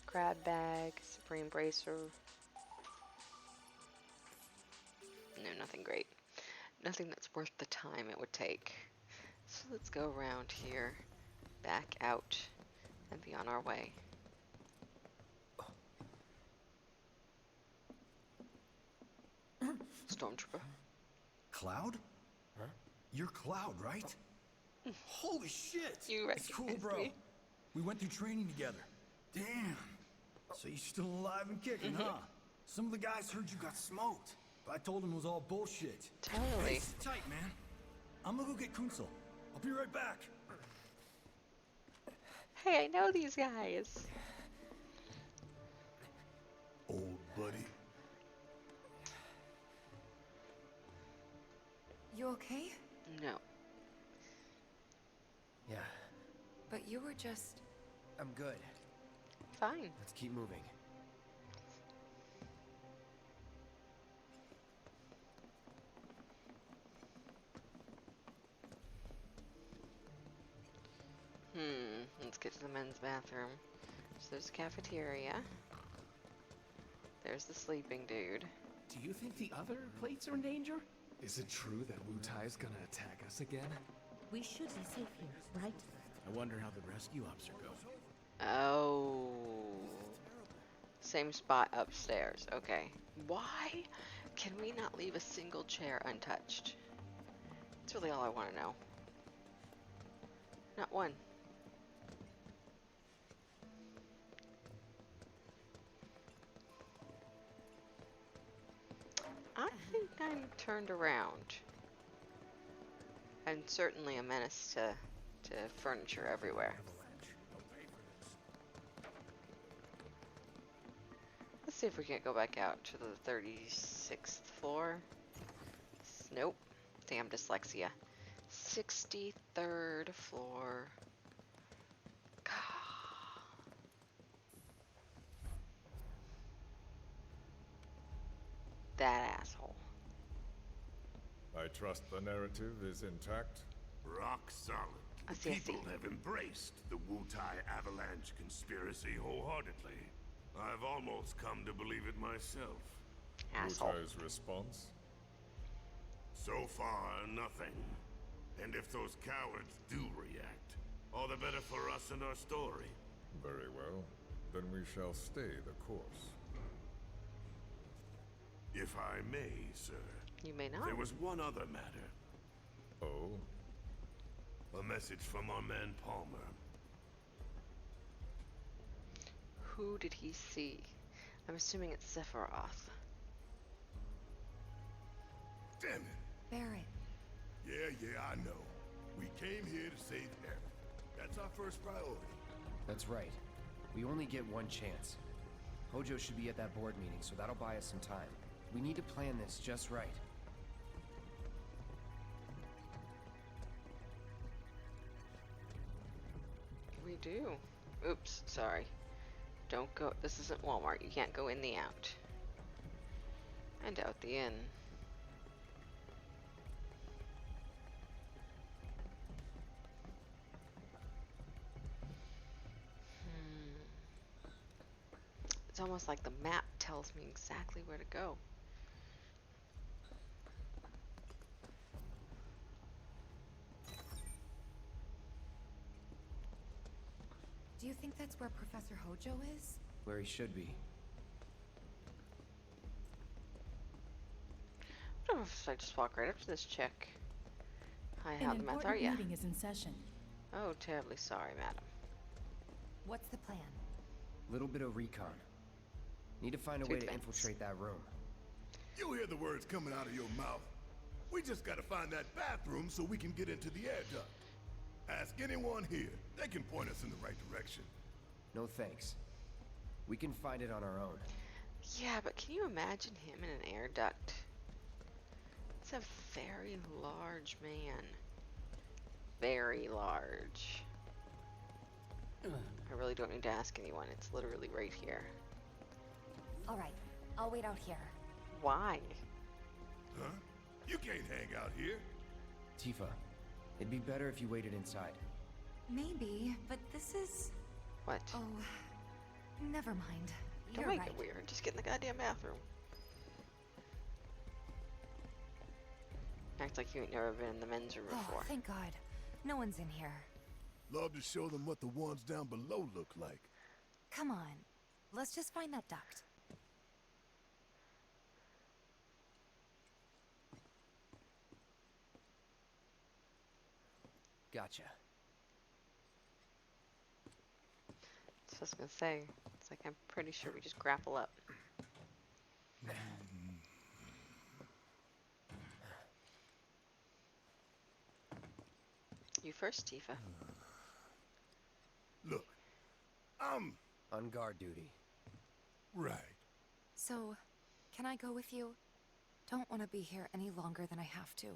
Grab bag, Supreme Bracer. No, nothing great. Nothing that's worth the time it would take. So let's go around here, back out, and be on our way. Stormtrooper. Cloud? Huh? You're Cloud, right? Holy shit! You It's cool, bro. me. We went through training together. Damn. So you're still alive and kicking, huh? Some of the guys heard you got smoked, but I told them it was all bullshit. Totally. Hey, sit tight, man. I'm gonna go get Kunsel. I'll be right back. Hey, I know these guys. Old buddy. You okay? No. Yeah, But you were just... I'm good. Fine. Let's keep moving. Let's get to the men's bathroom. So there's a cafeteria. There's the sleeping dude. Do you think the other plates are in danger? Is it true that Wu Tai's gonna attack us again? We should be safe here, right? I wonder how the rescue ops are going. Oh. Same spot upstairs. Okay. Why can we not leave a single chair untouched? That's really all I want to know. Not one. I think I'm turned around. I'm certainly a menace to furniture everywhere. Let's see if we can't go back out to the 36th floor. Nope. Damn dyslexia. 63rd floor. That asshole. I trust the narrative is intact? Rock solid. People have embraced the Wutai Avalanche conspiracy wholeheartedly. I've almost come to believe it myself. Wutai's response? So far, nothing. And if those cowards do react, all the better for us and our story. Very well. Then we shall stay the course. If I may, sir. You may not. There was one other matter. Oh? A message from our man Palmer. Who did he see? I'm assuming it's Sephiroth. Damn it. Barret. Yeah, I know. We came here to save Aerith. That's our first priority. That's right. We only get one chance. Hojo should be at that board meeting, so that'll buy us some time. We need to plan this just right. We do. Oops, sorry. Don't go. This isn't Walmart. You can't go in the out. And out the in. It's almost like the map tells me exactly where to go. Do you think that's where Professor Hojo is? Where he should be. What if I just walk right up to this chick? Hi, how the math are ya? An important meeting is in session. Oh, terribly sorry, madam. What's the plan? Little bit of recon. Need to find a way to infiltrate that room. You hear the words coming out of your mouth. We just gotta find that bathroom so we can get into the air duct. Ask anyone here. They can point us in the right direction. No thanks. We can find it on our own. Yeah, but can you imagine him in an air duct? It's a very large man. Very large. I really don't need to ask anyone. It's literally right here. All right, I'll wait out here. Why? Huh? You can't hang out here. Tifa, it'd be better if you waited inside. Maybe, but this is... What? Oh, never mind. Don't make it weird. Just get in the goddamn bathroom. Act like you ain't never been in the men's room before. Oh, thank God. No one's in here. Love to show them what the ones down below look like. Come on. Let's just find that duct. Gotcha. So I was gonna say, it's like I'm pretty sure we just grapple up. You first, Tifa. Look, I'm on guard duty. Right. So, can I go with you? Don't want to be here any longer than I have to.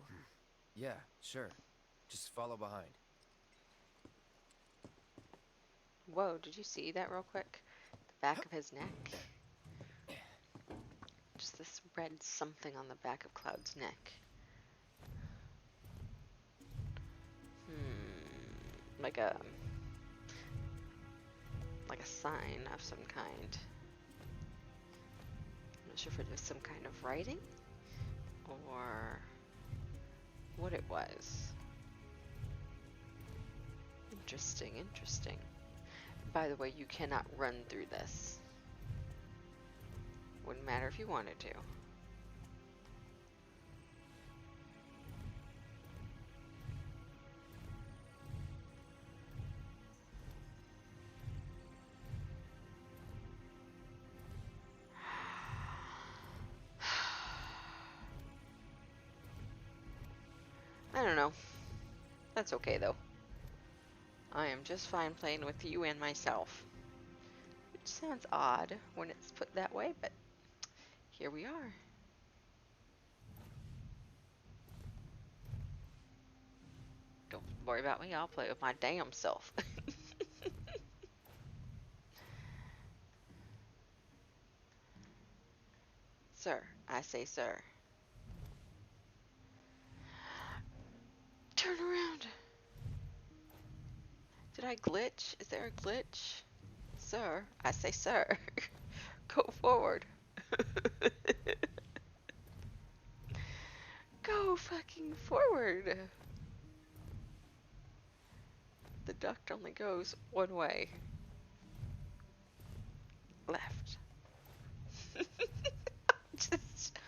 Yeah, sure. Just follow behind. Whoa, did you see that real quick? The back of his neck. Just this red something on the back of Cloud's neck. Like a sign of some kind. I'm not sure if it was some kind of writing or what it was. Interesting, interesting. By the way, you cannot run through this. Wouldn't matter if you wanted to. I don't know. That's okay though. I am just fine playing with you and myself. Which sounds odd when it's put that way, but here we are. Don't worry about me, I'll play with my damn self. Sir, I say sir. Turn around. Did I glitch? Is there a glitch? Sir, I say sir. Go forward. Go fucking forward. The duct only goes one way. Left. Just...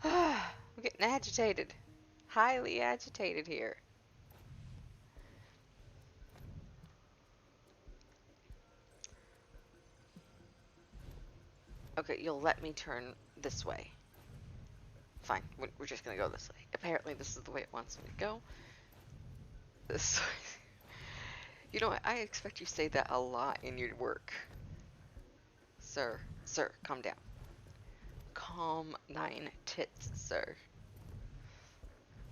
I'm getting agitated. Highly agitated here. Okay, you'll let me turn this way. Fine, we're just gonna go this way. Apparently this is the way it wants me to go. This way. You know what, I expect you say that a lot in your work. Sir, calm down. Calm 9 tits, sir.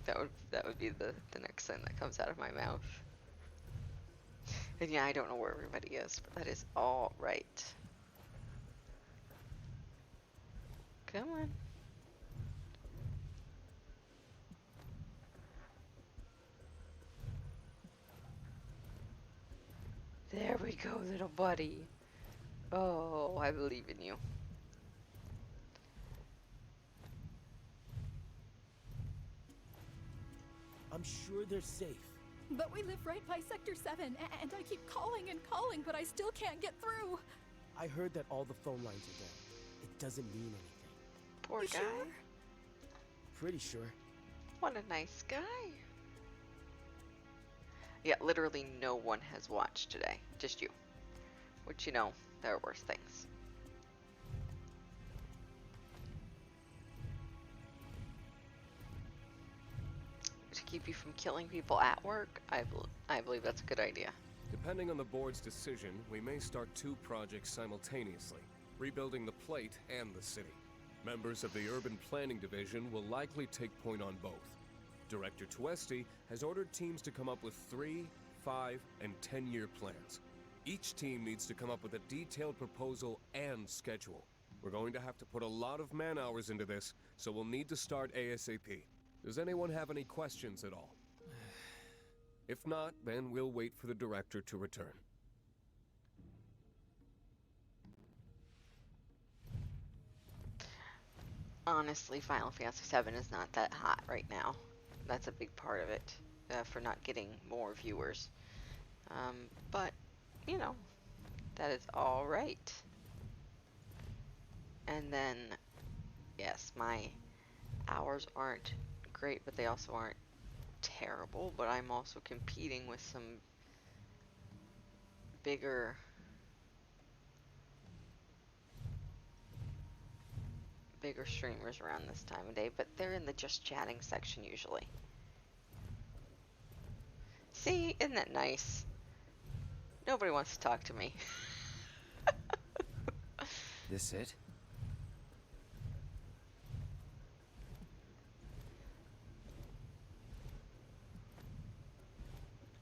That would be the next thing that comes out of my mouth. And yeah, I don't know where everybody is, but that is all right. Come on. There we go, little buddy. Oh, I believe in you. I'm sure they're safe. But we live right by Sector 7, and I keep calling and calling, but I still can't get through. I heard that all the phone lines are down. It doesn't mean anything. Poor guy. Sure? Pretty sure. What a nice guy. Yeah, literally no one has watched today. Just you. Which, you know, there are worse things. To keep you from killing people at work, I believe that's a good idea. Depending on the board's decision, we may start 2 projects simultaneously, rebuilding the plate and the city. Members of the Urban Planning Division will likely take point on both. Director Tuesti has ordered teams to come up with 3, 5, and 10-year plans. Each team needs to come up with a detailed proposal and schedule. We're going to have to put a lot of man-hours into this, so we'll need to start ASAP. Does anyone have any questions at all? If not, then we'll wait for the director to return. Honestly, Final Fantasy VII is not that hot right now. That's a big part of it, for not getting more viewers. But, you know, that is all right. And then, yes, my hours aren't great, but they also aren't terrible. But I'm also competing with some bigger streamers around this time of day, but they're in the just chatting section usually. See, isn't that nice? Nobody wants to talk to me. This it?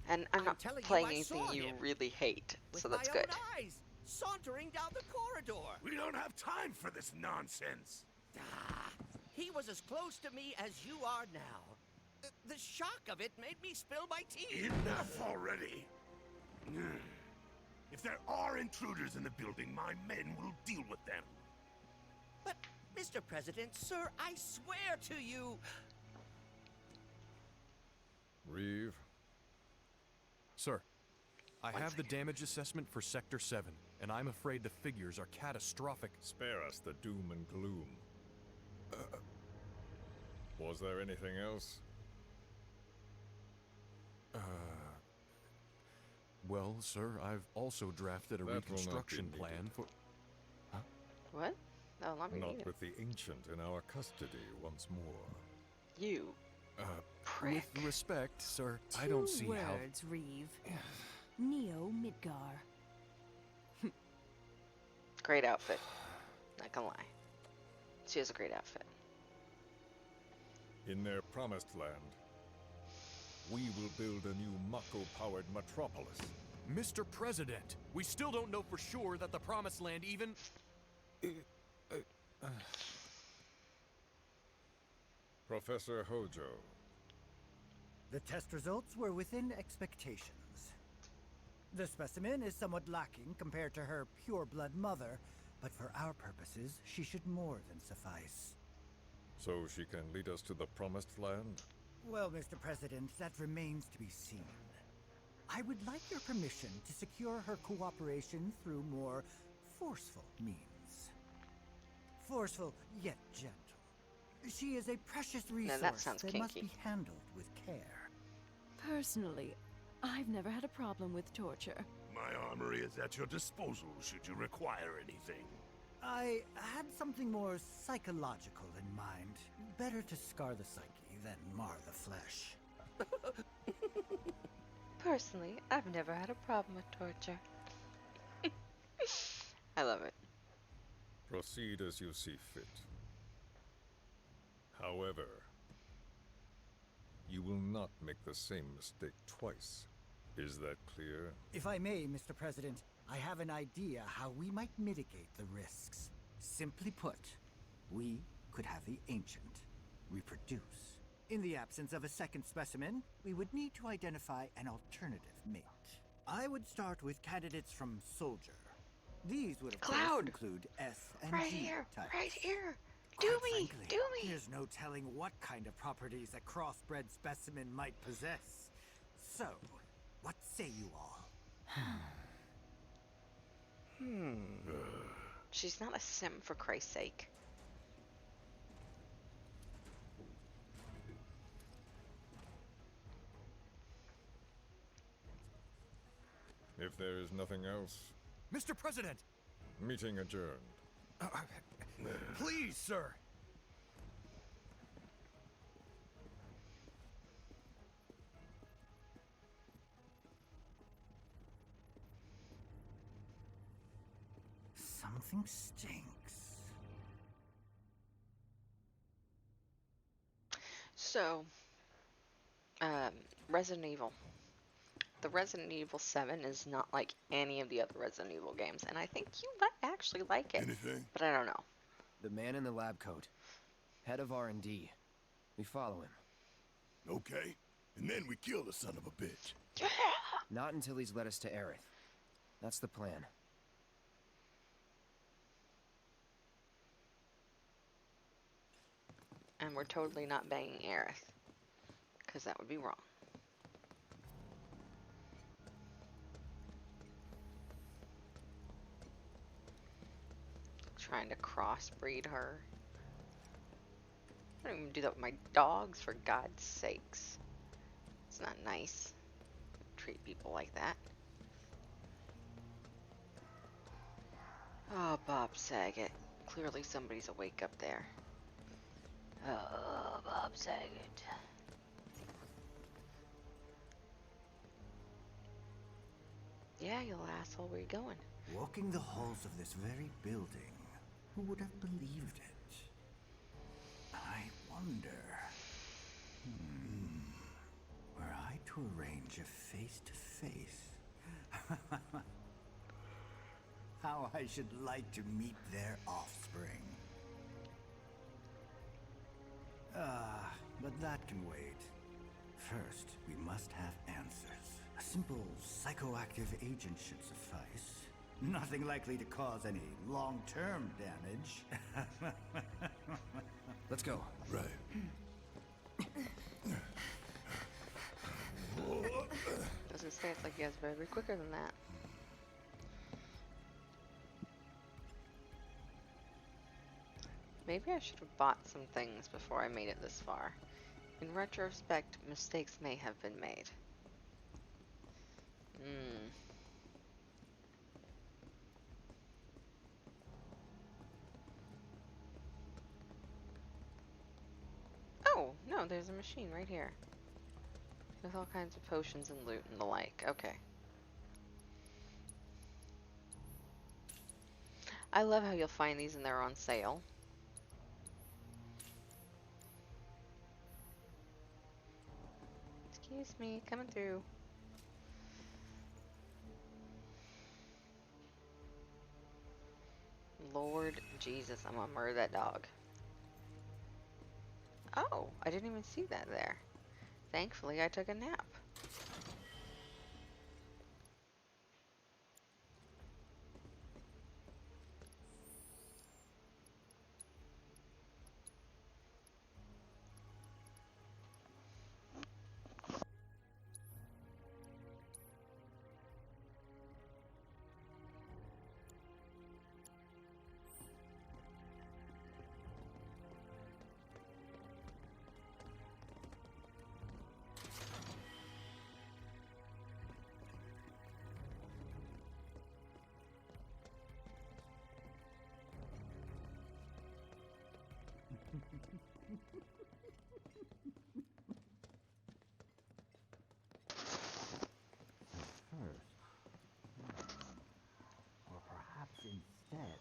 And I'm not playing anything you really hate, so that's good. Eyes, sauntering down the corridor. We don't have time for this nonsense. He was as close to me as you are now. The shock of it made me spill my tea. Enough already. If there are intruders in the building, my men will deal with them. But, Mr. President, sir, I swear to you... Reeve? Sir, I have the damage assessment for Sector 7, and I'm afraid the figures are catastrophic. Spare us the doom and gloom. Was there anything else? Well, sir, I've also drafted a reconstruction plan for... Huh? What? No, let me Not read it. with the Ancient in our custody once more. You. Prick. With respect, sir, I don't see how... 2 words, Reeve. Neo Midgar. Great outfit. Not gonna lie. She has a great outfit. In their promised land, we will build a new Mako-powered metropolis. Mr. President, we still don't know for sure that the Promised Land even... Professor Hojo, The test results were within expectations. The specimen is somewhat lacking compared to her pure-blood mother, but for our purposes, she should more than suffice. So she can lead us to the promised land? Well, Mr. President, that remains to be seen. I would like your permission to secure her cooperation through more forceful means. Forceful, yet gentle. She is a precious resource that must be handled with care. Personally, I've never had a problem with torture. My armory is at your disposal should you require anything. I had something more psychological in mind. Better to scar the psyche than mar the flesh. Personally, I've never had a problem with torture. I love it. Proceed as you see fit. However, you will not make the same mistake twice. Is that clear? If I may, Mr. President, I have an idea how we might mitigate the risks. Simply put, we could have the Ancient reproduce. In the absence of a second specimen, we would need to identify an alternative mate. I would start with candidates from Soldier. These would of course include S and G types. Right here! Frankly, Do me! There's no telling what kind of properties a crossbred specimen might possess. So, what say you all? She's not a sim, for Christ's sake. If there is nothing else, Mr. President! meeting adjourned. Please, sir! Something stinks. So, Resident Evil. The Resident Evil 7 is not like any of the other Resident Evil games, and I think you might actually like it. Anything? But I don't know. The man in the lab coat. Head of R&D. We follow him. Okay. And then we kill the son of a bitch. Yeah! Not until he's led us to Aerith. That's the plan. And we're totally not banging Aerith, because that would be wrong. Trying to crossbreed her. I don't even do that with my dogs, for God's sakes. It's not nice to treat people like that. Oh, Bob Saget. Clearly somebody's awake up there. Oh, Bob Saget. Yeah, you little asshole, where you going? Walking the halls of this very building, who would have believed it? I wonder... were I to arrange a face-to-face... how I should like to meet their offspring. But that can wait. First, we must have answers. A simple psychoactive agent should suffice. Nothing likely to cause any long-term damage. Let's go. Right. Doesn't say it's like he has better be quicker than that. Maybe I should have bought some things before I made it this far. In retrospect, mistakes may have been made. Oh, no, there's a machine right here. With all kinds of potions and loot and the like. Okay. I love how you'll find these and they're on sale. Excuse me, coming through. Lord Jesus, I'm gonna murder that dog. Oh, I didn't even see that there. Thankfully, I took a nap. Or perhaps instead,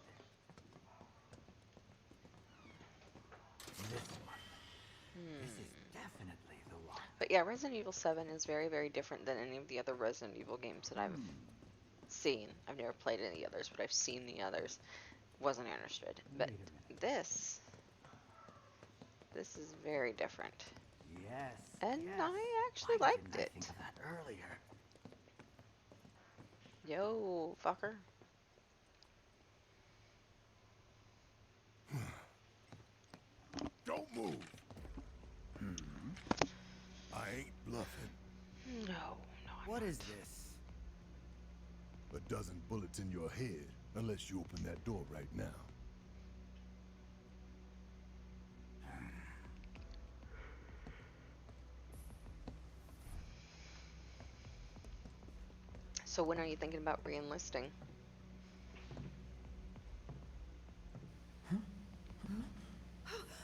this one. This is definitely the one. But yeah, Resident Evil 7 is very, very different than any of the other Resident Evil games that I've seen. I've never played any others, but I've seen the others. Wasn't interested. But this is very different. Yes. And yes. I actually Why liked didn't I it. think of that earlier? Yo, fucker. Don't move. I ain't bluffing. No. What is this? A dozen bullets in your head, unless you open that door right now. So when are you thinking about re-enlisting?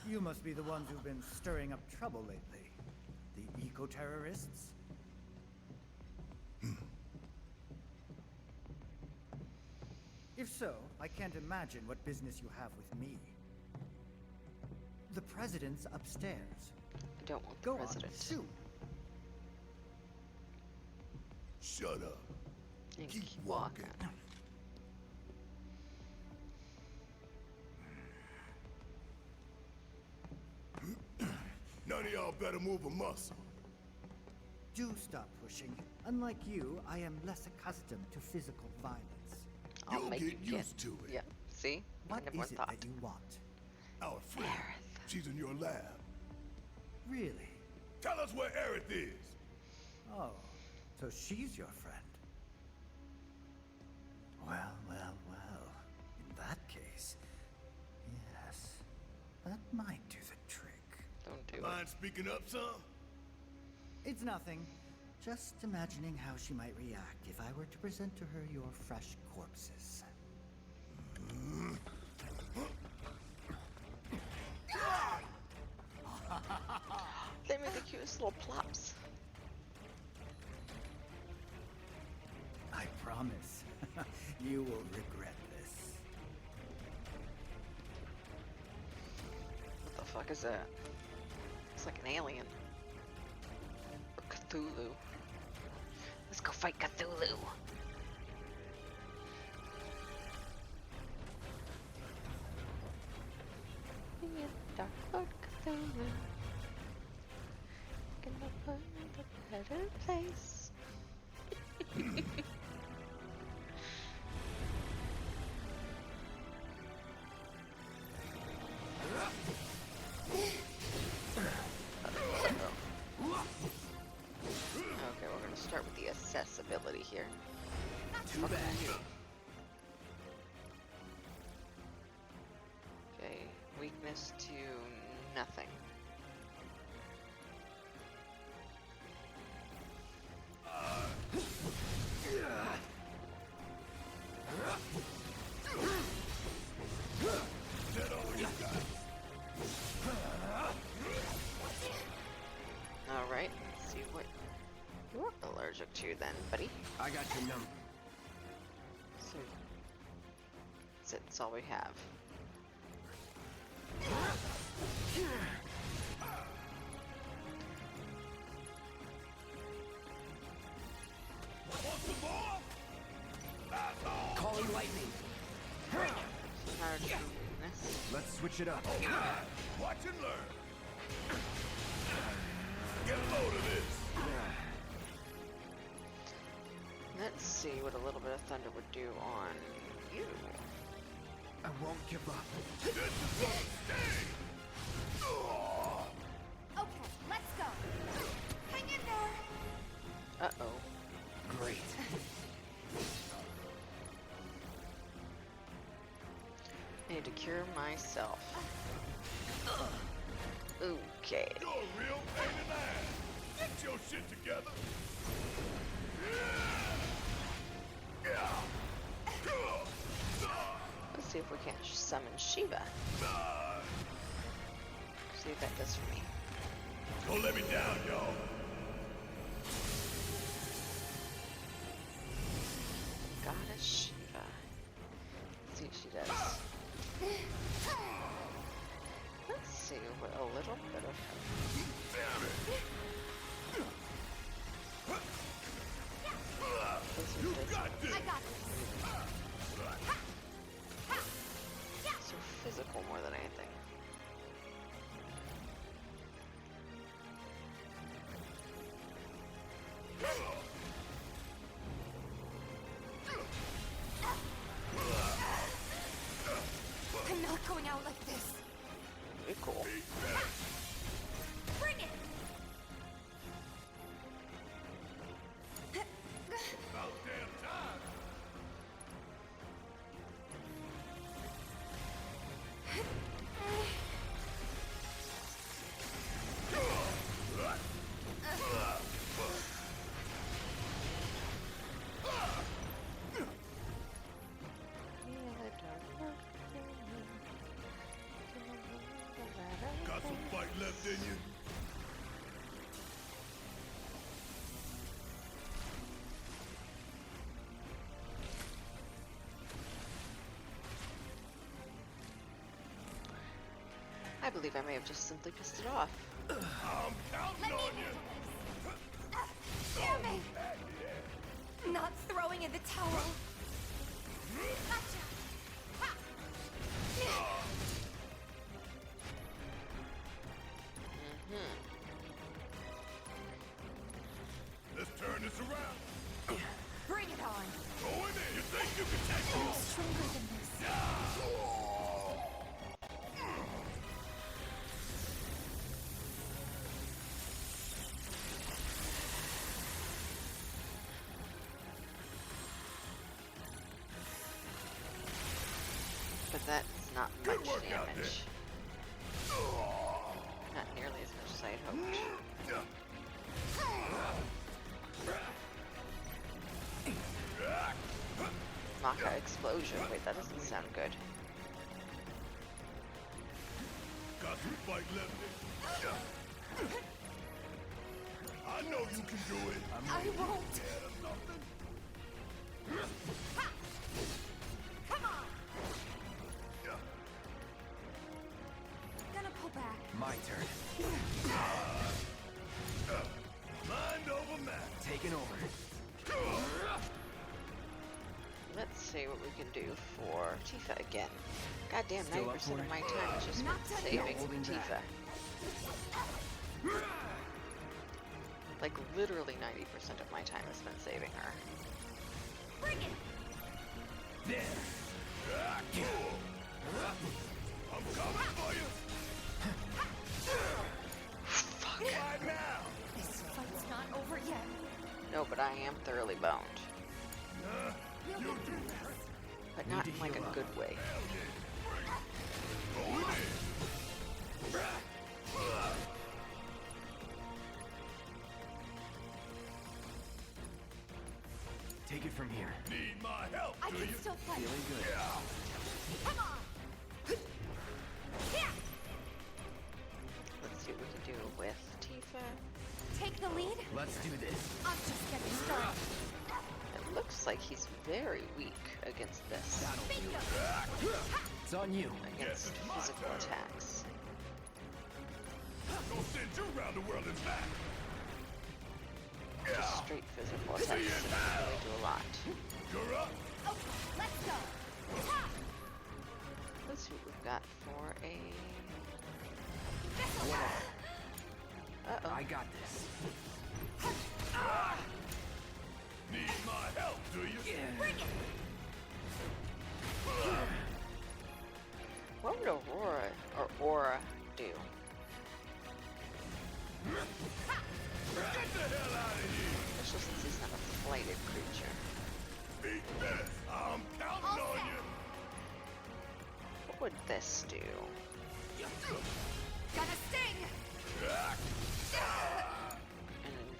You must be the ones who've been stirring up trouble lately. The eco-terrorists? If so, I can't imagine what business you have with me. The president's upstairs. I don't want the Go president. on, shoot. Shut up. And Keep walking. None of y'all better move a muscle. Do stop pushing. Unlike you, I am less accustomed to physical violence. I'll You'll make get you used to it. Yeah, see? What I never is it thought. that you want? Our friend. She's in your lab. Really? Tell us where Aerith is. Oh, so she's your friend. Well, well, well. In that case, yes, that might do the trick. Don't do Mind speaking up some? It's nothing. Just imagining how she might react if I were to present to her your fresh corpses. They made the cutest little plops. I promise, you will regret this. What the fuck is that? It's like an alien. Or Cthulhu. Let's go fight Cthulhu. Dark Lord Cthulhu. Gonna put in a better place. Okay, we're gonna start with the accessibility here. Too bad. Okay, weakness to nothing. Alright, let's see what you're allergic to then, buddy. I got your number. So, that's all we have. Calling lightning. Weakness. Let's switch it up. Watch and learn. Get a load of this. Let's see what a little bit of thunder would do on you. I won't give up. This is gonna sting. Okay, let's go. Hang in there. Uh-oh. Great. I need to cure myself. Okay. You're a real pain in the ass. Get your shit together. Let's see if we can't summon Shiva. See what that does for me. Don't let me down, y'all. Goddess Shiva. Let's see what she does. Let's see what a little bit of her. Damn it! You got this! I got this. So physical more than anything. I'm not going out like this. Pretty cool. Bring it. About damn time! Got some fight left in you? I believe I may have just simply pissed it off. I'm counting on you! Damn it! Not throwing in the towel. Gotcha. Let's turn this around. Bring it on. Go in there. You think you can take I'm me? stronger than this. But that's not much damage. Not nearly as much as I had hoped. Maka explosion. Wait, that doesn't sound good. Got some fight left in you. I know you can do it. I won't. Scared of something? Come on. Gonna pull back. My turn. Mind over matter. Taking over. Let's see what we can do for Tifa again. Goddamn, Still 90% up for of it? my time is just Not spent done saving yet. Holding Tifa. back. Like, literally 90% of my time is spent saving her. Bring it. There. I'm coming for you. Fuck. Right now. This fight's not over yet. No, but I am thoroughly boned. You do this. But not in, like, a good way. Go in there. Take it from here. Need my help, I do can you? still fight. Feeling good. Come on. Yeah. Let's see what we can do with Tifa. Take the lead. Let's do this. I'm just getting started. It looks like he's very weak against this. That'll do it. It's on you. Against physical attacks. Gonna send you around the world and back. Just straight physical attacks doesn't really do a lot. You're up. Okay, let's go. Ha! Let's see what we've got for a... This'll work. Uh-oh. I got this. Need my help, do you? Bring it! What would Aurora or Aura do? Get the hell out of here! Especially since he's not a flighted creature. Beat this! I'm counting on you! What would this do? Got a sting!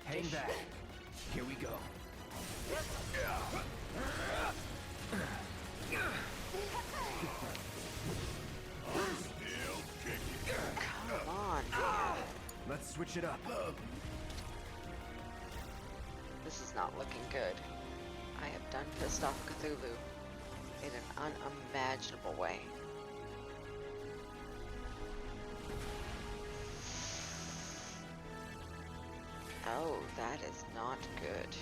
Hang back. Here we go. Still kicking. Come on, man. Let's switch it up. This is not looking good. I have done pissed off Cthulhu in an unimaginable way. Oh, that is not good.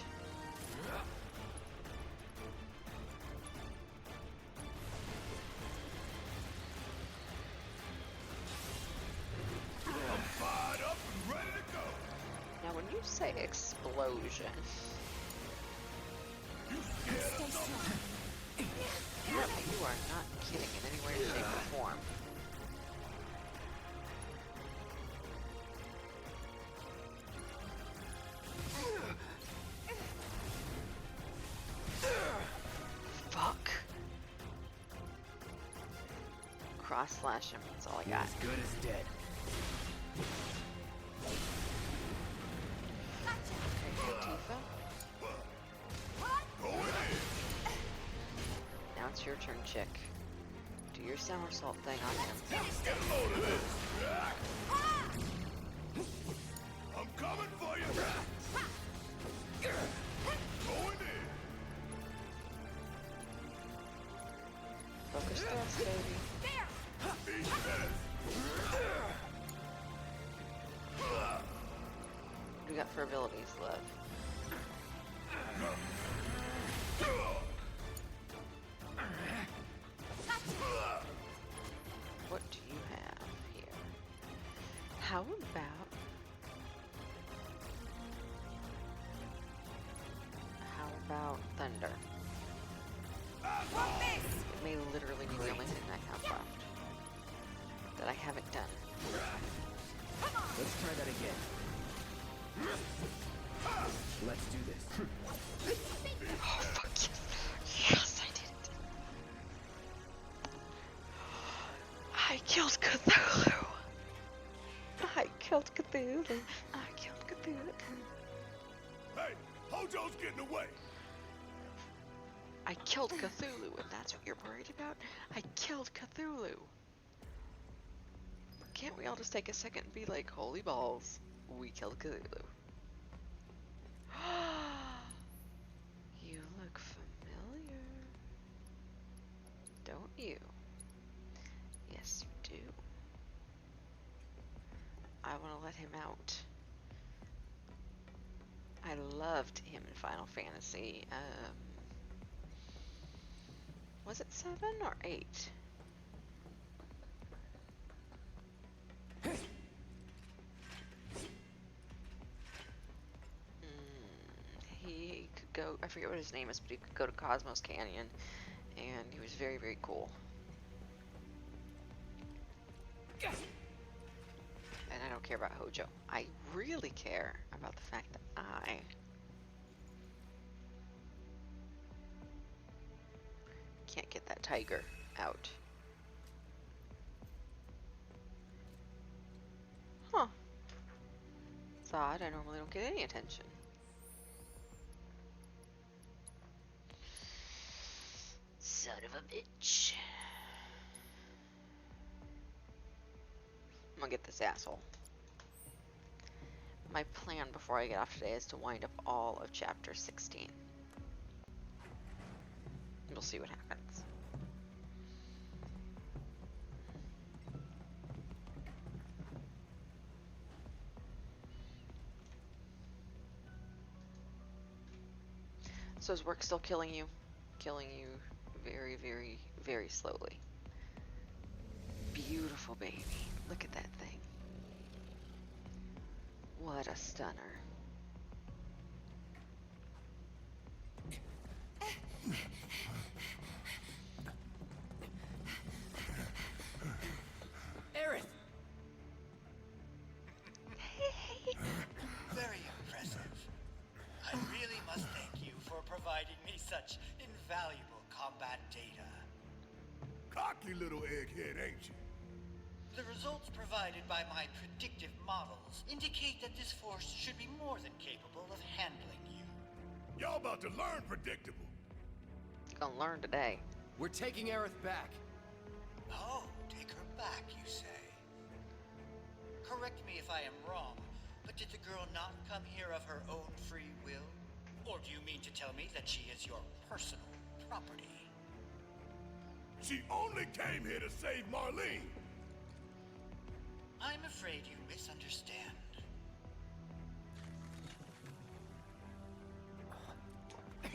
I'm fired up and ready to go. Now, when you say explosion, Stay strong. you are not kidding in any way, shape, or form. Fuck. Cross slash him, that's all I got. As good as dead. Okay, Tifa. Now it's your turn, chick. Do your somersault thing on him. Get a load of this. I'm coming for you. Going in. Focus thrust, baby. Beat this. What do you got for abilities, love? What do you have here? How about thunder? It may literally be the only thing I have left that I haven't done. Let's try that again. Let's do this. Oh, fuck yes. Yes, I did it. I killed Cthulhu. I killed Cthulhu. I killed Cthulhu. Hey, Hojo's getting away. I killed Cthulhu, and that's what you're worried about? I killed Cthulhu. Can't we all just take a second and be like, holy balls, we killed Cthulhu? You look familiar. Don't you? Yes, you do. I want to let him out. I loved him in Final Fantasy. Was it 7 or 8? He could go, I forget what his name is, but he could go to Cosmos Canyon, and he was very, very cool. And I don't care about Hojo. I really care about the fact that I can't get that tiger out. Huh. It's odd, I normally don't get any attention. Son of a bitch. I'm gonna get this asshole. My plan before I get off today is to wind up all of chapter 16. We'll see what happens. So is work still killing you? Killing you very, very, very slowly. Beautiful baby. Look at that thing. What a stunner. Aerith! Very impressive. I really must thank you for providing me such invaluable combat data. Cocky little egghead, ain't you? The results provided by my predictive models indicate that this force should be more than capable of handling you. Y'all about to learn predictable. You're gonna learn today. We're taking Aerith back. Oh, take her back, you say? Correct me if I am wrong, but did the girl not come here of her own free will? Or do you mean to tell me that she is your personal property? She only came here to save Marlene. I'm afraid you misunderstand.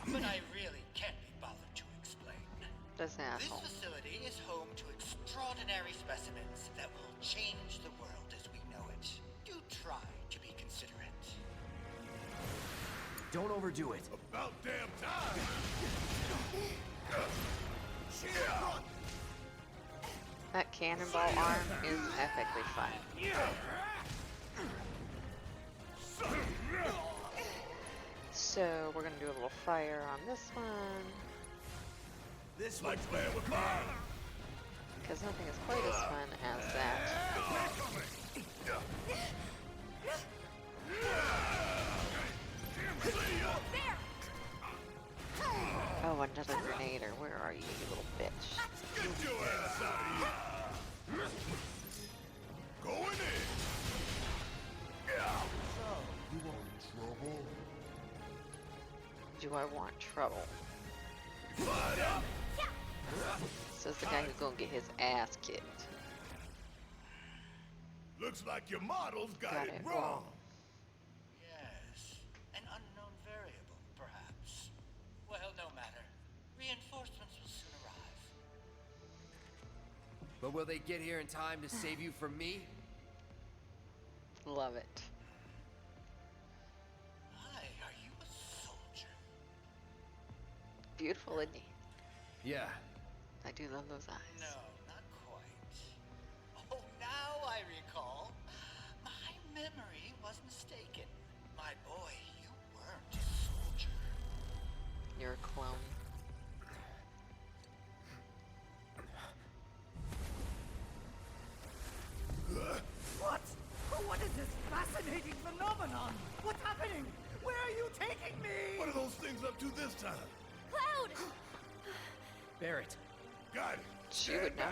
But I really can't be bothered to explain. This asshole. This facility is home to extraordinary specimens that will change the world as we know it. Do try to be considerate. Don't overdo it. About damn time! That cannonball arm is epically fun. So we're gonna do a little fire on this one. This like playing with fire. Because nothing is quite as fun as that. Oh, another grenader. Where are you, you little bitch? Get your ass out of here! Going in! So, you want trouble? Do I want trouble? Fired up! Says the guy who's gonna get his ass kicked. Looks like your models got it wrong. Yes, an unknown variable, perhaps. Well, no matter. Reinforcements will soon arrive. But will they get here in time to save you from me? Love it. Hi, are you a soldier? Beautiful, isn't he? Yeah. I do love those eyes. No, not quite. Oh, now I recall. My memory was mistaken. My boy, you weren't a soldier. You're a clone. What? What is this fascinating phenomenon? What's happening? Where are you taking me? What are those things up to this time? Cloud! Barrett. Got it. She would know.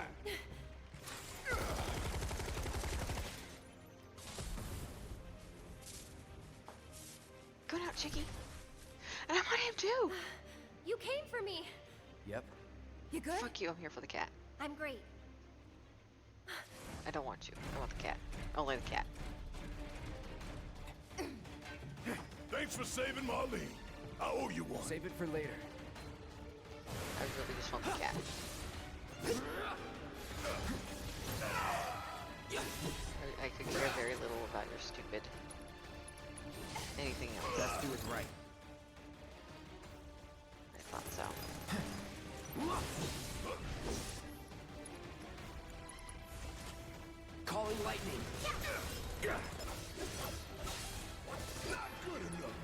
Go now, Chicky. And I want him too. You came for me. Yep. You good? Fuck you, I'm here for the cat. I'm great. I don't want you. I want the cat. Only the cat. Thanks for saving Marlene. I owe you one. Save it for later. I really just want the cat. I could care very little about your stupid anything else. Let's do it right. I thought so. Calling lightning. Not good enough.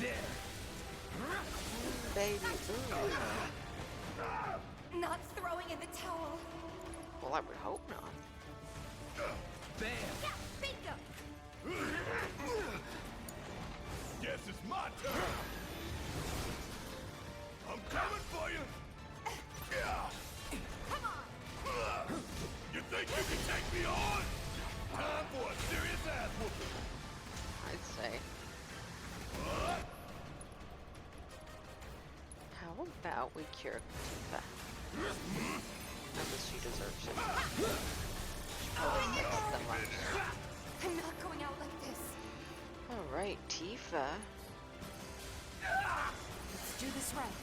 There. Baby. Not throwing in the towel. Well, I would hope not. Bam. Yeah, bingo. Guess it's my turn. I'm coming for you. Come on. You think you can take me on? Time for a serious ass whooping. I'd say. How about we cure Tifa? Unless she deserves it. She probably gets the much. I'm not going out like this. Alright, Tifa. Let's do this right.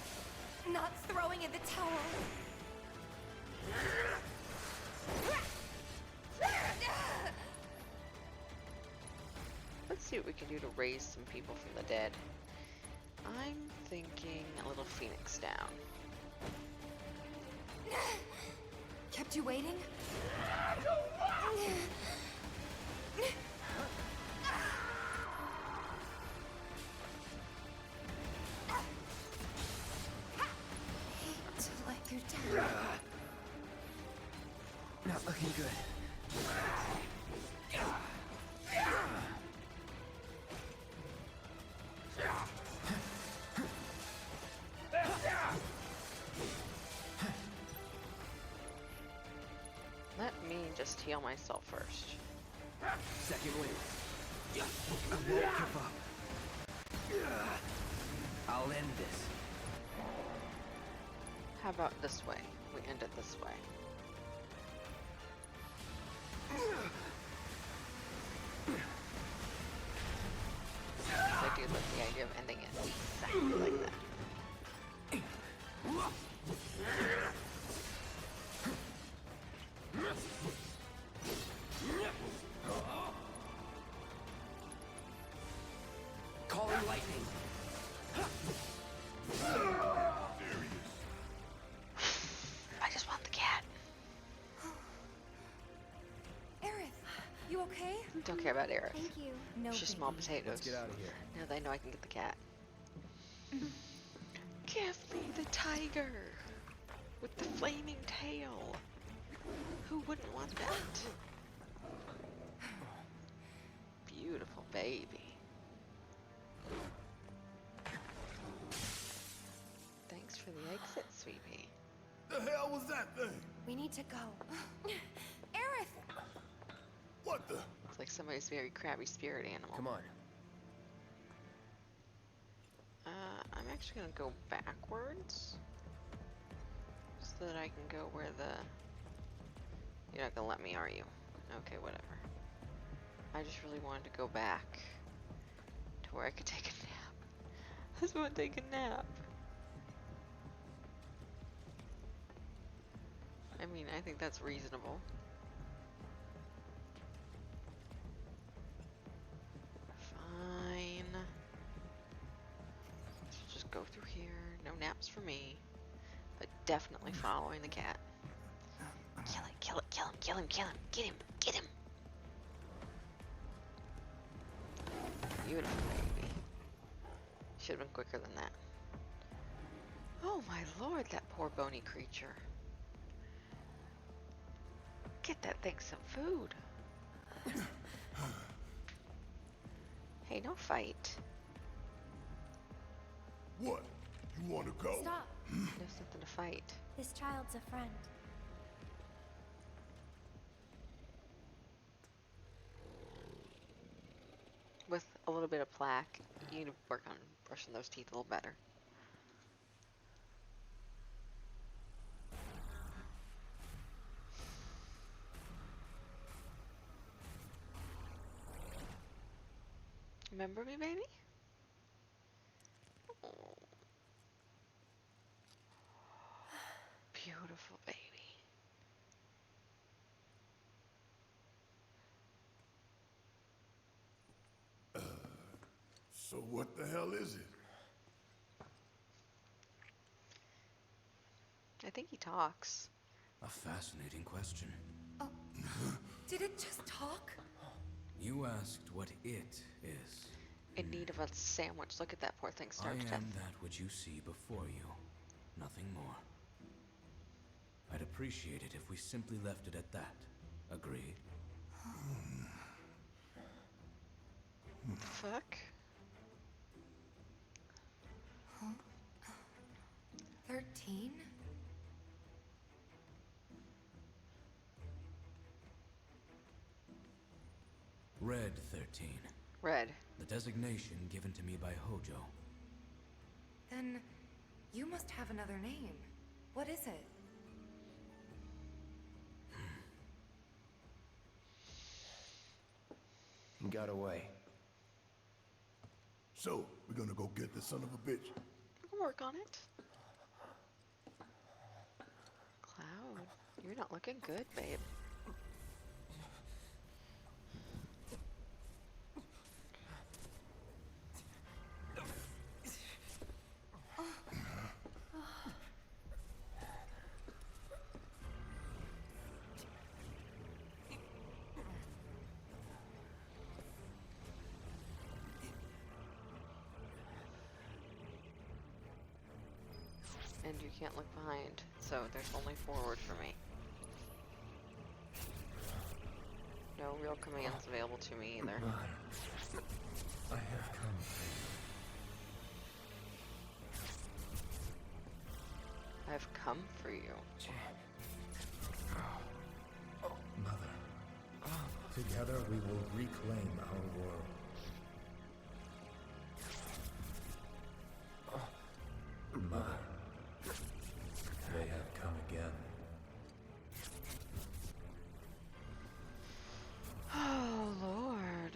Not throwing in the towel. see what we can do to raise some people from the dead. I'm thinking a little phoenix down. Kept you waiting? Hate to let you down. Not looking good. Let me just heal myself first. Second wave. I won't give up. I'll end this. How about this way? We end it this way. I do love the idea of ending it exactly like that. Calling lightning. I just want the cat. Aerith, you okay? Don't care about Aerith. Thank you. No, She's small potatoes. Let's get out of here. Now they know I can get the cat. Give me the tiger with the flaming tail. Who wouldn't want that? Beautiful baby. Thanks for the exit, sweetie. The hell was that thing? We need to go. Aerith! What the? It's like somebody's very crabby spirit animal. Come on. I'm actually gonna go backwards so that I can go where the... You're not gonna let me, are you? Okay, whatever. I just really wanted to go back to where I could take a nap. I just want to take a nap. I mean, I think that's reasonable. Fine. Let's just go through here. No naps for me. But definitely following the cat. Kill it, kill it, kill him, kill him, kill him. Get him, get him. Beautiful baby. Should have been quicker than that. Oh my lord, that poor bony creature. Get that thing some food. Hey, no fight. What? You want to go? Stop. There's something to fight. This child's a friend. With a little bit of plaque, you need to work on brushing those teeth a little better. Remember me, baby? Oh. Beautiful baby. So what the hell is it? I think he talks. A fascinating question. Oh, did it just talk? You asked what it is. In need of a sandwich. Look at that poor thing I starved to death. am that which you see before you. Nothing more. I'd appreciate it if we simply left it at that. Agreed? What the fuck? 13? Red 13. Red. The designation given to me by Hojo. Then you must have another name. What is it? He got away. So, we're gonna go get the son of a bitch. We can work on it. Cloud, you're not looking good, babe. And you can't look behind, so there's only forward for me. No real commands available to me either. I have come. I've come for you. Mother, together we will reclaim our world. Mother, they have come again. Oh, Lord.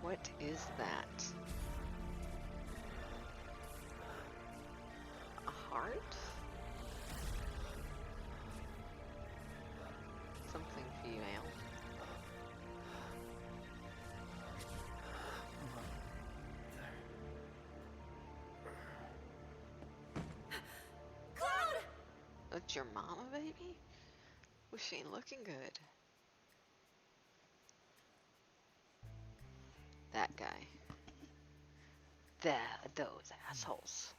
What is that? A heart? Something female. Cloud! That's your mama, baby? Well, she ain't looking good. That guy. Those assholes.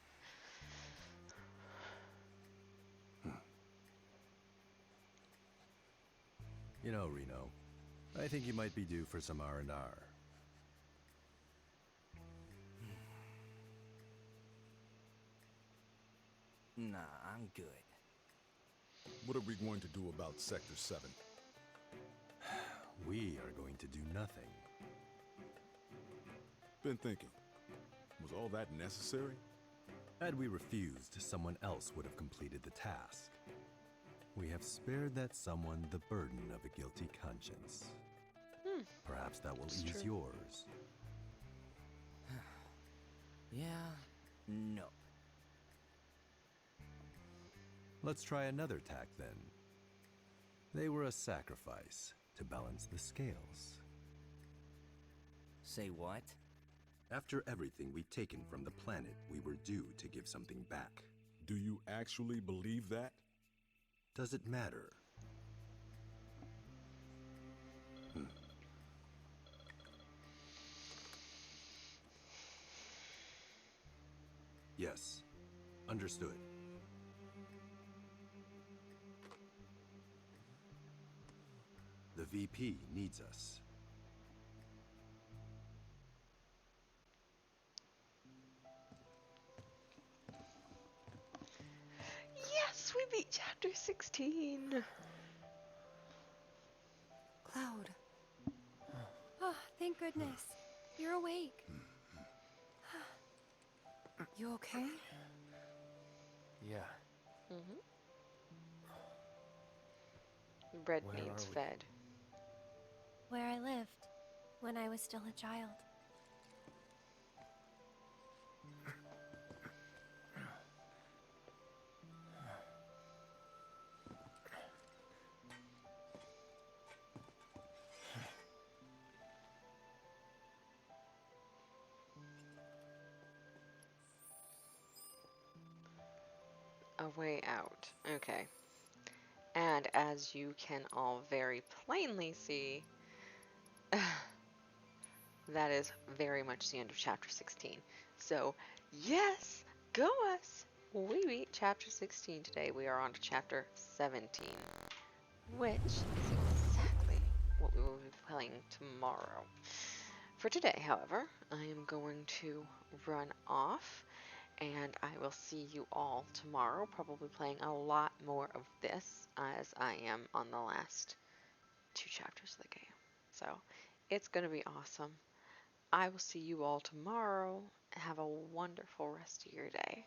You know, Reno, I think you might be due for some R&R. Nah, I'm good. What are we going to do about Sector 7? We are going to do nothing. Been thinking. Was all that necessary? Had we refused, someone else would have completed the task. We have spared that someone the burden of a guilty conscience. Perhaps that will ease yours. Yeah, no. Let's try another tack then. They were a sacrifice to balance the scales. Say what? After everything we've taken from the planet, we were due to give something back. Do you actually believe that? Does it matter? Yes. Understood. The VP needs us. Yes, we beat Chapter 16! Cloud. Oh, thank goodness. You're awake. You okay? Yeah. Bread Where needs are we? fed. Where I lived when I was still a child. A way out. Okay. And as you can all very plainly see, that is very much the end of Chapter 16. So, yes, go us! We beat Chapter 16 today. We are on to Chapter 17, which is exactly what we will be playing tomorrow. For today, however, I am going to run off, and I will see you all tomorrow, probably playing a lot more of this, as I am on the last 2 chapters of the game. So, it's going to be awesome. I will see you all tomorrow. Have a wonderful rest of your day.